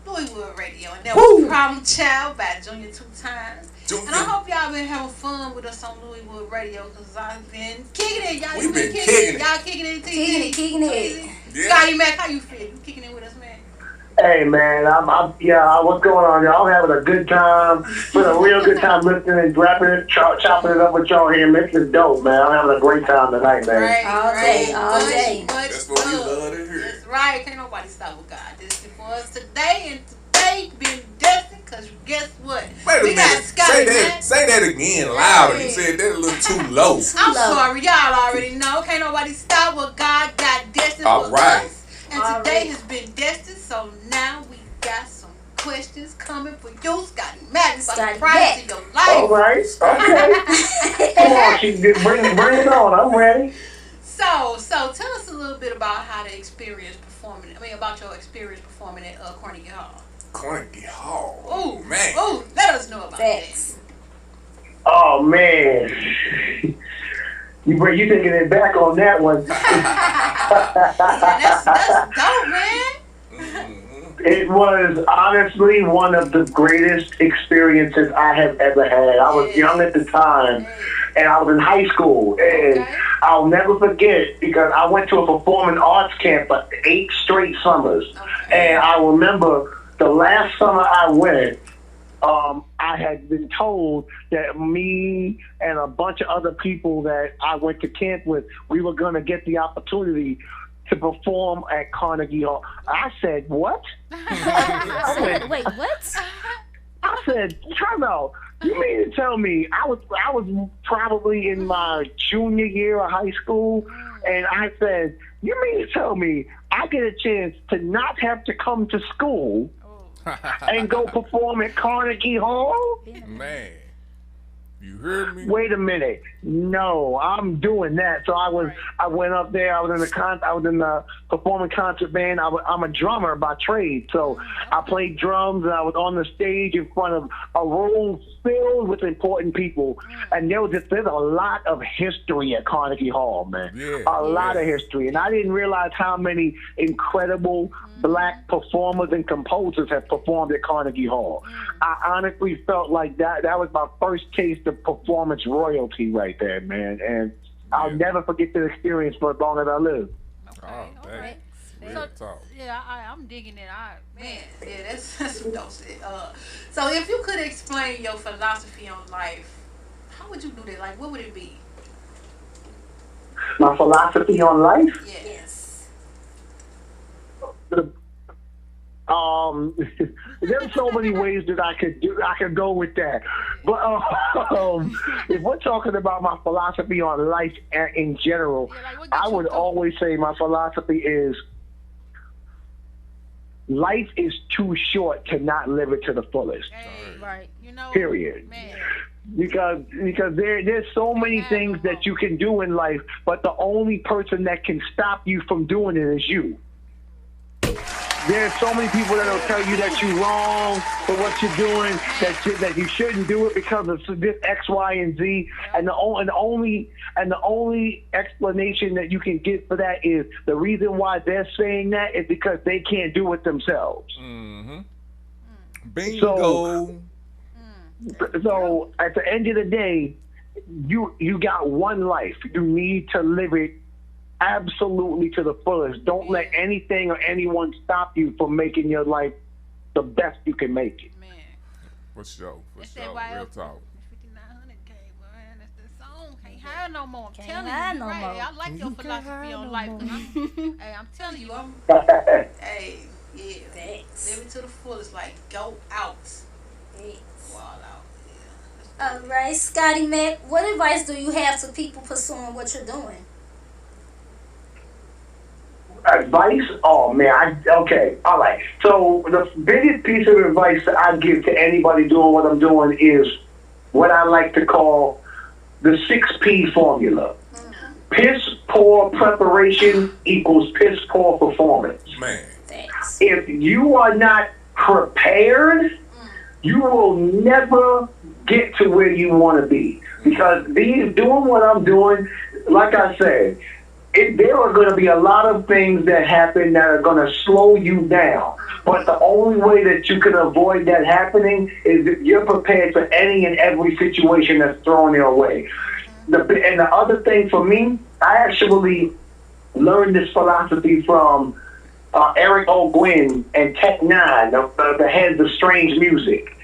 Louiswood Radio, and that was Problem Child by Junior 2 times. And I hope y'all been having fun with us on Louiswood Radio, because I've been kicking it. Y'all We've been kicking it. Y'all kicking it. Kicking it. Yeah. Scotty Mac, how you feel? You kicking it with us, man? Hey man, what's going on, y'all? I'm having a good time. Been a real good time listening and rapping it, chopping it up with y'all here. This is dope, man. I'm having a great time tonight, man. Right, All day. That's what we love to hear. That's right. Can't nobody stop what God did for us today. And today been destined, because guess what? Wait a we got minute. Scotty Mac. Say that again louder. You said that a little too low. I'm sorry, y'all already know. Can't nobody stop what God got destined All for right. us. And today has been destined, so now we got some questions coming for you, Scotty Mac. About the prize of your life. All right. Okay. Come on, she bring it on. I'm ready. So tell us a little bit about how the experience performing. About your experience performing at Carnegie Hall. Carnegie Hall. Oh man. Oh, let us know about that. Oh man. You taking it back on that one. That's dope, man. It was honestly one of the greatest experiences I have ever had. I was young at the time, and I was in high school, and I'll never forget, because I went to a performing arts camp for 8 straight summers, and I remember the last summer I went, I had been told that me and a bunch of other people that I went to camp with, we were going to get the opportunity to perform at Carnegie Hall. I said, what? Wait, what? I said, time out. You mean to tell me I was probably in my junior year of high school, and I said, You mean to tell me I get a chance to not have to come to school and go perform at Carnegie Hall? Man, you heard me? Wait a minute. No, I'm doing that. So I went up there. I was in the performing concert band. I'm a drummer by trade. So I played drums and I was on the stage in front of a room filled with important people. And there's a lot of history at Carnegie Hall, man. A lot of history. And I didn't realize how many incredible black performers and composers have performed at Carnegie Hall. I honestly felt like that was my first taste of performance royalty right there, man. And I'll never forget that experience for as long as I live. Okay. So, yeah, I'm digging it. That's some dope shit. So if you could explain your philosophy on life, how would you do that? Like, what would it be? My philosophy on life? Yes. There's so many ways that I could go with that. But if we're talking about my philosophy on life in general, I would always say my philosophy is life is too short to not live it to the fullest. Right. Period. Because there's so many things that you can do in life, but the only person that can stop you from doing it is you. There's so many people that will tell you that you're wrong for what you're doing, that you shouldn't do it because of this X, Y, and Z. And the only explanation that you can get for that is the reason why they're saying that is because they can't do it themselves. Mm-hmm. Bingo. So at the end of the day, you got one life. You need to live it absolutely to the fullest. Don't let anything or anyone stop you from making your life the best you can make it. For sure. Real talk. 5900K, man. That's the song. Can't hide no more. I'm telling hide you. no Right. more. I like your philosophy on life. I'm telling you. Hey, yeah. Thanks. Live it to the fullest. Like, go out. Thanks. Go all out. All right, Scotty Mac, what advice do you have to people pursuing what you're doing? Advice? Oh man, okay, all right. So the biggest piece of advice that I give to anybody doing what I'm doing is what I like to call the 6P formula. Piss poor preparation equals piss poor performance. Man. Thanks. If you are not prepared, you will never get to where you want to be. Because doing what I'm doing, like I said, there are going to be a lot of things that happen that are going to slow you down. But the only way that you can avoid that happening is if you're prepared for any and every situation that's thrown your way. And the other thing for me, I actually learned this philosophy from Eric O'Gwin and Tech Nine, the heads of Strange Music.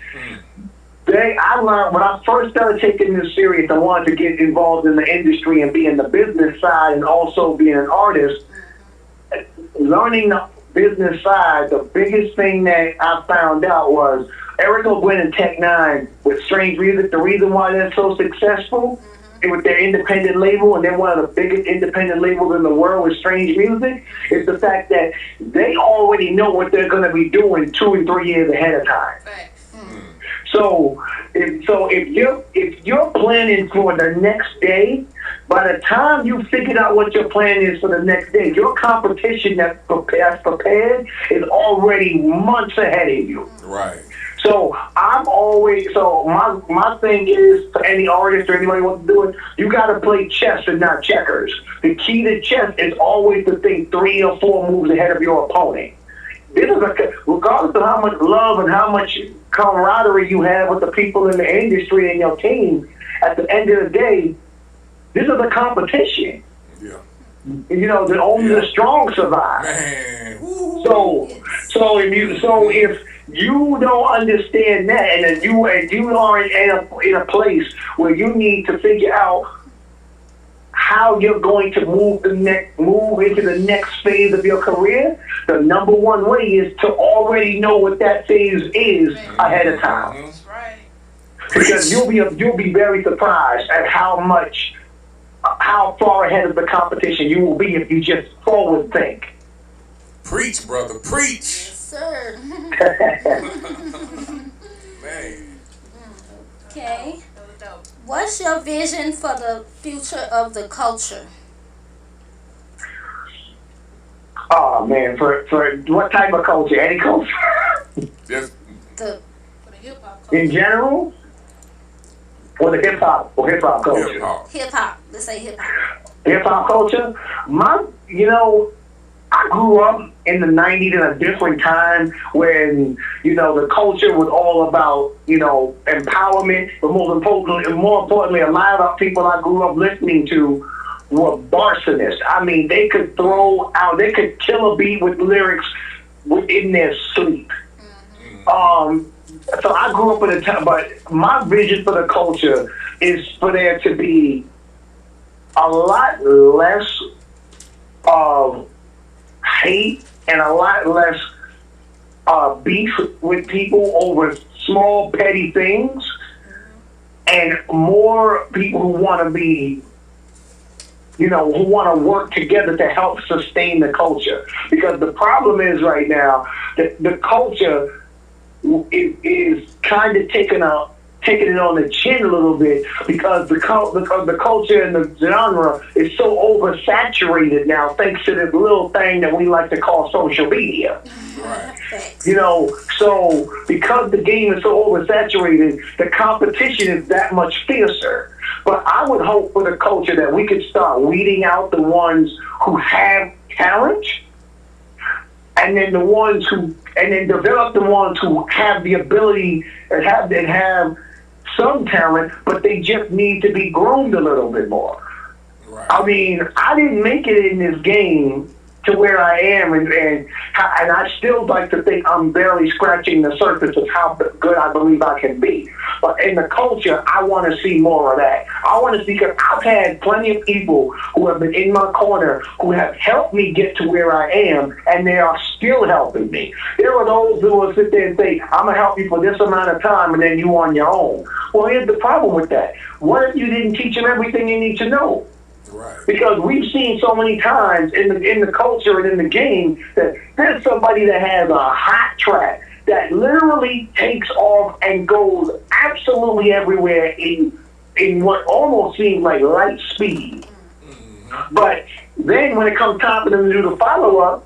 I learned when I first started taking this serious, I wanted to get involved in the industry and be in the business side and also being an artist. Learning the business side, the biggest thing that I found out was Eric O'Gwin and Tech Nine with Strange Music, the reason why they're so successful with their independent label, and they're one of the biggest independent labels in the world with Strange Music, is the fact that they already know what they're going to be doing 2 and 3 years ahead of time. So if you're planning for the next day, by the time you figured out what your plan is for the next day, your competition that's prepared is already months ahead of you. Right. So my thing is, for any artist or anybody who wants to do it, you got to play chess and not checkers. The key to chess is always to think 3 or 4 moves ahead of your opponent. This is regardless of how much love and how much camaraderie you have with the people in the industry and your team, at the end of the day, this is a competition. Yeah. Only the strong survive. Man. So if you don't understand that, and you are in a place where you need to figure out how you're going to move into the next phase of your career, the number one way is to already know what that phase is ahead of time. That's right. Because you'll be very surprised at how much how far ahead of the competition you will be if you just forward think. Preach, brother, preach. Yes, sir. Man. Okay. What's your vision for the future of the culture? Oh man, for what type of culture? Any culture? Just in general, or the hip hop culture. Hip hop. Let's say hip hop. Hip hop culture. I grew up in the '90s in a different time when the culture was all about empowerment, but more importantly, a lot of people I grew up listening to were arsonists. I mean, they could kill a beat with lyrics in their sleep. So I grew up in a time, but my vision for the culture is for there to be a lot less of hate and a lot less beef with people over small petty things, and more people who want to be who want to work together to help sustain the culture. Because the problem is right now that the culture is kind of taking it on the chin a little bit, because the culture and the genre is so oversaturated now, thanks to this little thing that we like to call social media. So because the game is so oversaturated, the competition is that much fiercer. But I would hope for the culture that we could start weeding out the ones who have talent, and then develop the ones who have the ability and have some talent, but they just need to be groomed a little bit more. Right. I mean, I didn't make it in this game to where I am, and I still like to think I'm barely scratching the surface of how good I believe I can be. But in the culture, I want to see more of that. I want to see, because I've had plenty of people who have been in my corner who have helped me get to where I am, and they are still helping me. There are those who will sit there and say, I'm going to help you for this amount of time, and then you on your own. Well, here's the problem with that. What if you didn't teach them everything you need to know? Right. Because we've seen so many times in the culture and in the game that there's somebody that has a hot track that literally takes off and goes absolutely everywhere in what almost seems like light speed. But then when it comes time for them to do the follow-up,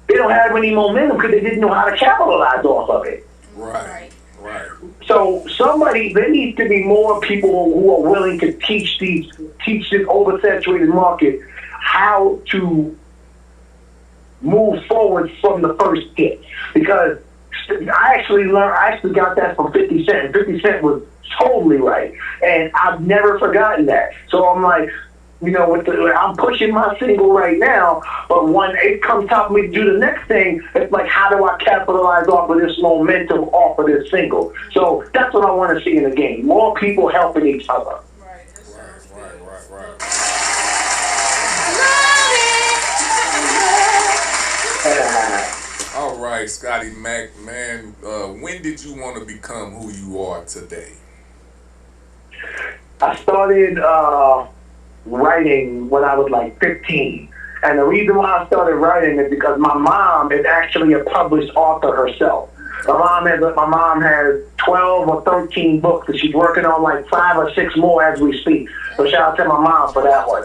they don't have any momentum because they didn't know how to capitalize off of it. Right. So there needs to be more people who are willing to teach this oversaturated market how to move forward from the first hit. Because I actually got that from 50 Cent. 50 Cent was totally right, and I've never forgotten that. So I'm like, I'm pushing my single right now, but when it comes time for me to do the next thing, it's like, how do I capitalize off of this momentum off of this single? So that's what I want to see in the game. More people helping each other. Right. All right, Scotty Mac, man, when did you want to become who you are today? I started writing when I was like 15. And the reason why I started writing is because my mom is actually a published author herself. My mom has 12 or 13 books, and she's working on like 5 or 6 more as we speak. So shout out to my mom for that one.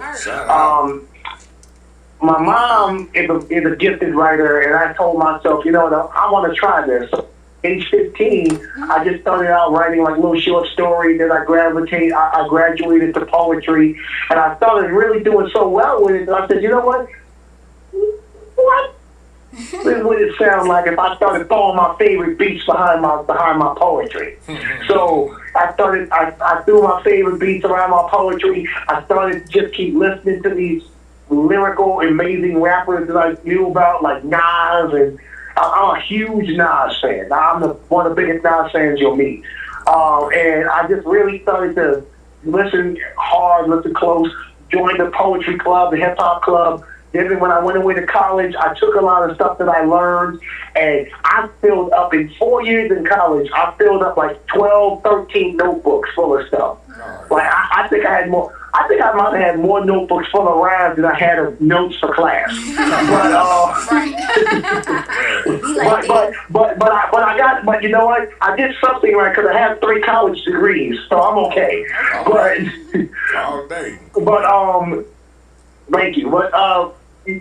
My mom is a gifted writer, and I told myself, I want to try this. So age 15, I just started out writing like little short stories. Then I graduated to poetry, and I started really doing so well with it. And I said, you know what? This would it sound like if I started throwing my favorite beats behind my poetry. So I threw my favorite beats around my poetry. I started to just keep listening to these lyrical, amazing rappers that I knew about, like Nas, and I'm a huge Nas fan. I'm one of the biggest Nas fans you'll meet. And I just really started to listen hard, listen close, join the poetry club, the hip hop club. Then when I went away to college, I took a lot of stuff that I learned, and I filled up in 4 years in college. I filled up like 12, 13 notebooks full of stuff. Like I think I had more. I think I might have had more notebooks full of rhymes than I had of notes for class. But you know what? I did something right because I have 3 college degrees, so I'm okay. All day. But thank you. But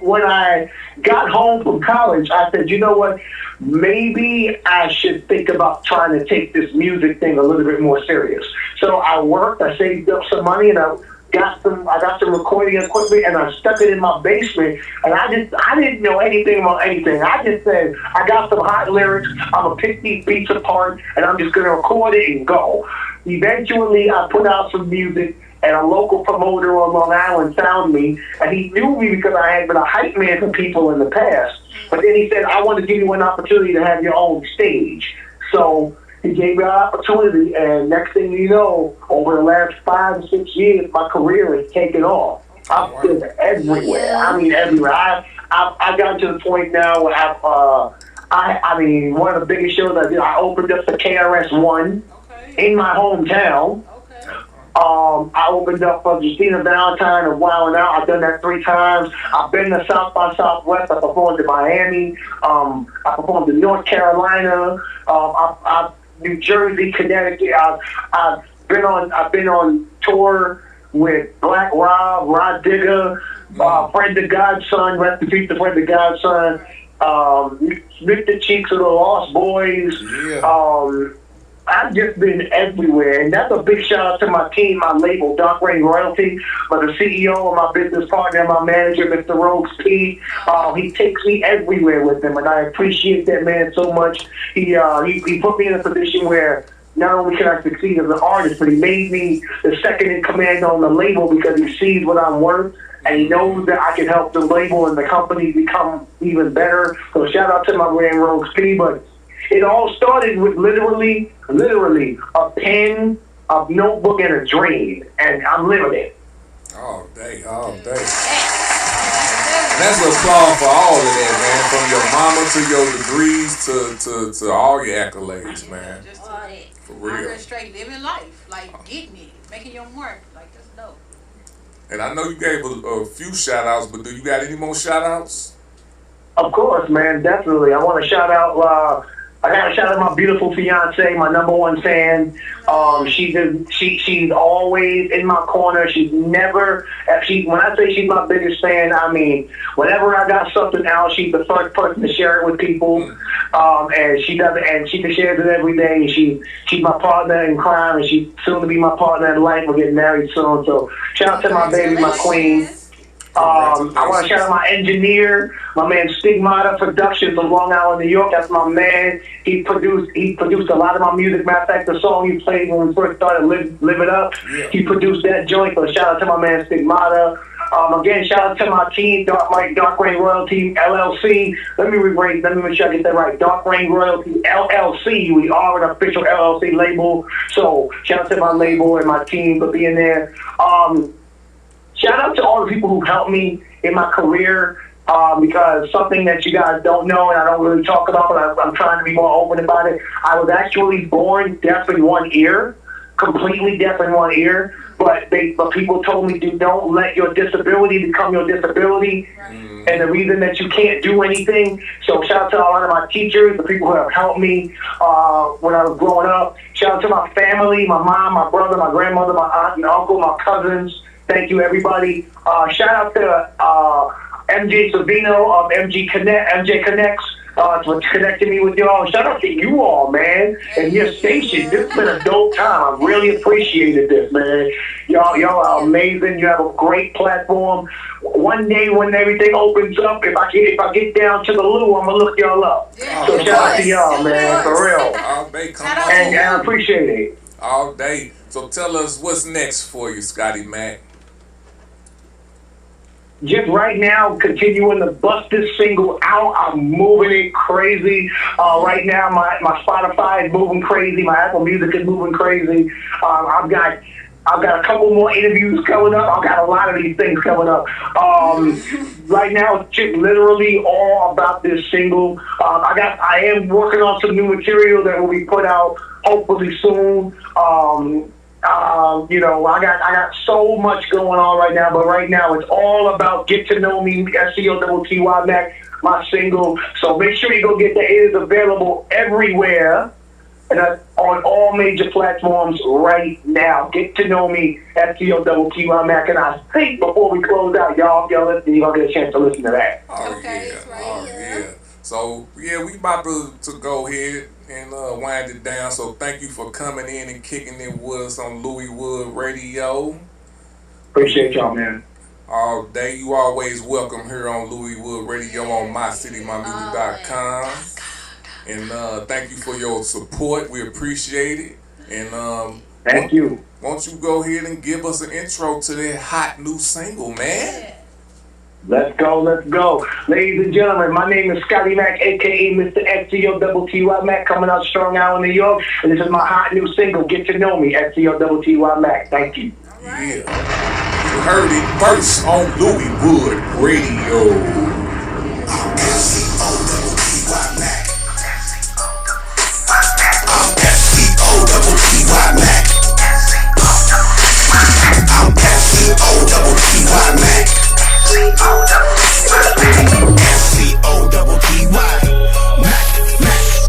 when I got home from college, I said, you know what? Maybe I should think about trying to take this music thing a little bit more serious. So I worked. I saved up some money, and I got some recording equipment, and I stuck it in my basement. And I didn't know anything about anything. I just said, I got some hot lyrics. I'm gonna pick these beats apart, and I'm just gonna record it and go. Eventually, I put out some music. And a local promoter on Long Island found me, and he knew me because I had been a hype man for people in the past. But then he said, I want to give you an opportunity to have your own stage. So he gave me an opportunity, and next thing you know, over the last 5 or 6 years, my career has taken off. I've been everywhere. I mean, everywhere. I got to the point now where I mean, one of the biggest shows I did, I opened up for KRS-One in my hometown. I opened up for Justina Valentine of Wild 'N Out. I've done that 3 times. I've been to South by Southwest. I performed in Miami. I performed in North Carolina. New Jersey, Connecticut. I've been on tour with Black Rob, Rod Digger, Friend of Godson, rest in peace to Friend of Godson, Mr. Cheeks of the Lost Boys. I've just been everywhere, and that's a big shout out to my team, my label, Dark Rain Royalty, but the CEO and my business partner, my manager, Mr. Rogues P. He takes me everywhere with him, and I appreciate that man so much. He put me in a position where not only can I succeed as an artist, but he made me the second in command on the label because he sees what I'm worth. And he knows that I can help the label and the company become even better. So shout out to my man Rogues P. But it all started with literally a pen, a notebook, and a dream, and I'm living it. All day. And that's an applause for all of that, man. From your mama to your degrees to all your accolades, man. For real. I'm straight living life, like getting it, making your mark, like that's dope. And I know you gave a few shout outs, but do you got any more shout outs? Of course, man, definitely. I want to shout out. I got to shout out my beautiful fiance, my #1 fan. She's always in my corner. She's never. When I say she's my biggest fan, I mean whenever I got something out, she's the first person to share it with people. And she does it, and she shares it every day. And she's my partner in crime, and she's soon to be my partner in life. We're getting married soon. So shout out to my baby, my queen. I want to shout out my engineer, my man Stigmata Productions from Long Island, New York. That's my man. He produced a lot of my music. Matter of fact, the song he played when we first started, Live It Up, he produced that joint. So shout out to my man Stigmata. Again, shout out to my team, Dark Rain Royalty LLC. Let me make sure I get that right. Dark Rain Royalty LLC. We are an official LLC label. So shout out to my label and my team for being there. Shout out to all the people who helped me in my career, because something that you guys don't know and I don't really talk about, but I'm trying to be more open about it. I was actually born deaf in one ear, completely deaf in one ear, but people told me, don't let your disability become your disability, and the reason that you can't do anything. So shout out to a lot of my teachers, the people who have helped me when I was growing up. Shout out to my family, my mom, my brother, my grandmother, my aunt and uncle, my cousins. Thank you, everybody. Shout out to MJ Savino of MJ Connects for connecting me with y'all. Shout out to you all, man, and your station. This has been a dope time. I really appreciated this, man. Y'all are amazing. You have a great platform. One day when everything opens up, if I get down to the loo, I'm gonna look y'all up. Yeah. So shout out to y'all, man, for real. All day, and I appreciate it. All day. So tell us what's next for you, Scotty Mac. Just right now, continuing to bust this single out. I'm moving it crazy. Right now, my Spotify is moving crazy. My Apple Music is moving crazy. I've got a couple more interviews coming up. I've got a lot of these things coming up. Right now, it's just literally all about this single. I am working on some new material that will be put out hopefully soon. You know, I got so much going on right now, but right now it's all about Get to Know Me, SCOTTY Mac, my single. So make sure you go get that. It is available everywhere and on all major platforms right now. Get to Know Me, SCOTTY Mac. And I think before we close out, y'all listen, you're going to get a chance to listen to that. Yeah. So, yeah, we about to go ahead and wind it down. So thank you for coming in and kicking it with us on Louis Wood Radio. Appreciate y'all, man. All day. You always welcome here on Louis Wood Radio on mycitymymusic.com. And thank you for your support. We appreciate it. And thank you. Won't you go ahead and give us an intro to that hot new single, man? Let's go. Ladies and gentlemen, my name is Scotty Mac, a.k.a. Mr. SCOTTY Mac, coming out Strong Island, New York. And this is my hot new single, Get to Know Me, SCOTTY Mac. Thank you. Yeah. You heard it first on Louis Wood Radio. I'm SCOTTY Mac. I'm SCOTTY Mac. I'm SCOTTY Mac. SCOTTY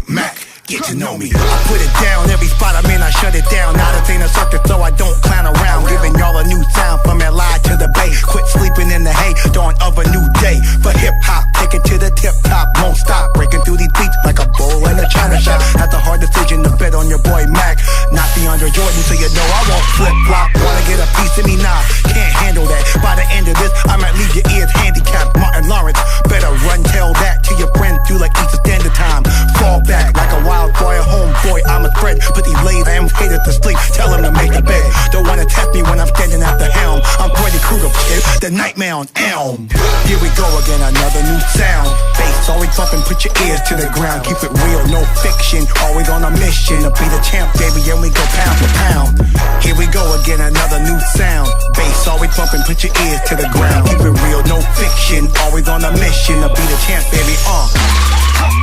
Mac, get to know me. I put it down, every spot I'm in, I shut it down. Now this ain't a circus, so I don't clown around. Giving y'all a new sound from LI to the Bay. Quit sleeping in the hay, dawn of a new day. For hip hop, take it to the tip top, won't stop. Breaking through these beats like a bull in a china shop. That's a hard decision to bet on your boy Mac. Not the Andre Jordan, so you know I won't flip flop. Wanna get a piece of me? Nah, can't handle that. By the end of this, I might leave your ears handicapped. Martin Lawrence, better run, tell that to your friends through like Easter Standard Time. Fall back like a wild boy, a homeboy, I'm a threat. Put these lazy haters to sleep, tell them to make the bed. Don't wanna test me when I'm standing at the helm. I'm Freddy Krueger, kid, the nightmare on Elm. Here we go again, another new sound. Bass always bumping, put your ears to the ground. Keep it real, no fiction, always on a mission to be the champ, baby, and we go pound for pound. Here we go again, another new sound. Bass always bumping, put your ears to the ground. Keep it real, no fiction, always on a mission to be the champ, baby, SCOTTY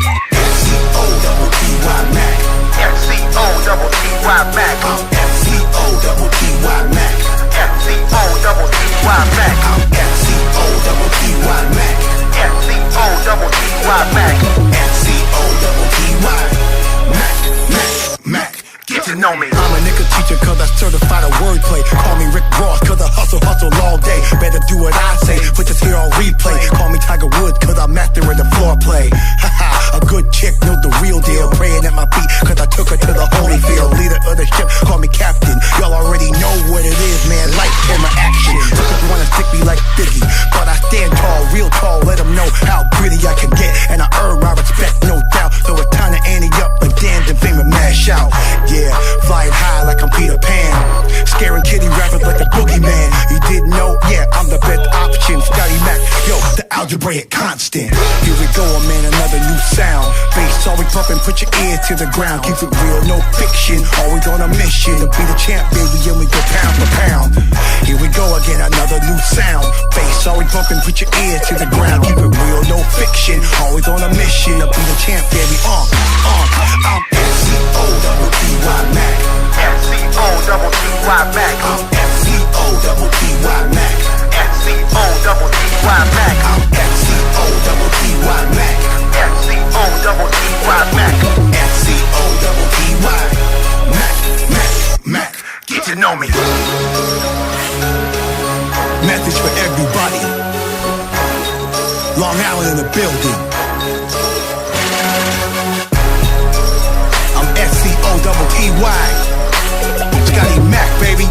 Mac. SCOTTY Mac. SCOTTY Mac. SCOTTY Mac. SCOTTY Mac. SCOTTY Mac. Get to know me. I'm a nigga teacher cause I certified a wordplay. Call me Rick Ross cause I hustle all day. Better do what I say, put this here on replay. Call me Tiger Woods cause I master in the floor play. Haha, a good chick knows the real deal. Praying at my feet cause I took her to the holy field. Leader of the ship, call me captain. Y'all already know what it is, man. Light camera action. Suckers wanna stick me like Biggie, but I stand tall, real tall. Let them know how gritty I can get, and I earn my respect, no doubt. So it's time to ante up and dance and fame and mash out. Yeah, flying high like I'm Peter Pan, scaring kitty rappers like the boogeyman. You didn't know? Yeah, I'm the best option. Scotty Mac, yo, the algebraic constant. Here we go, man, another new sound. Bass always bumping, put your ears to the ground. Keep it real, no fiction, always on a mission to be the champ, baby, and we go pound for pound. Here we go again, another new sound. Bass always bumping, put your ears to the ground. Keep it real, no fiction, always on a mission to be the champ, baby. I'm SCOTTY Mac. SCOTTY Mac. I'm SCOTTY Mac. SCOTTY Mac. I'm SCOTTY Mac. SCOTTY Mac. Mac. Get to know me. Message for everybody. Long Island in the building. I'm SCOTTY. Scotty Mac, baby.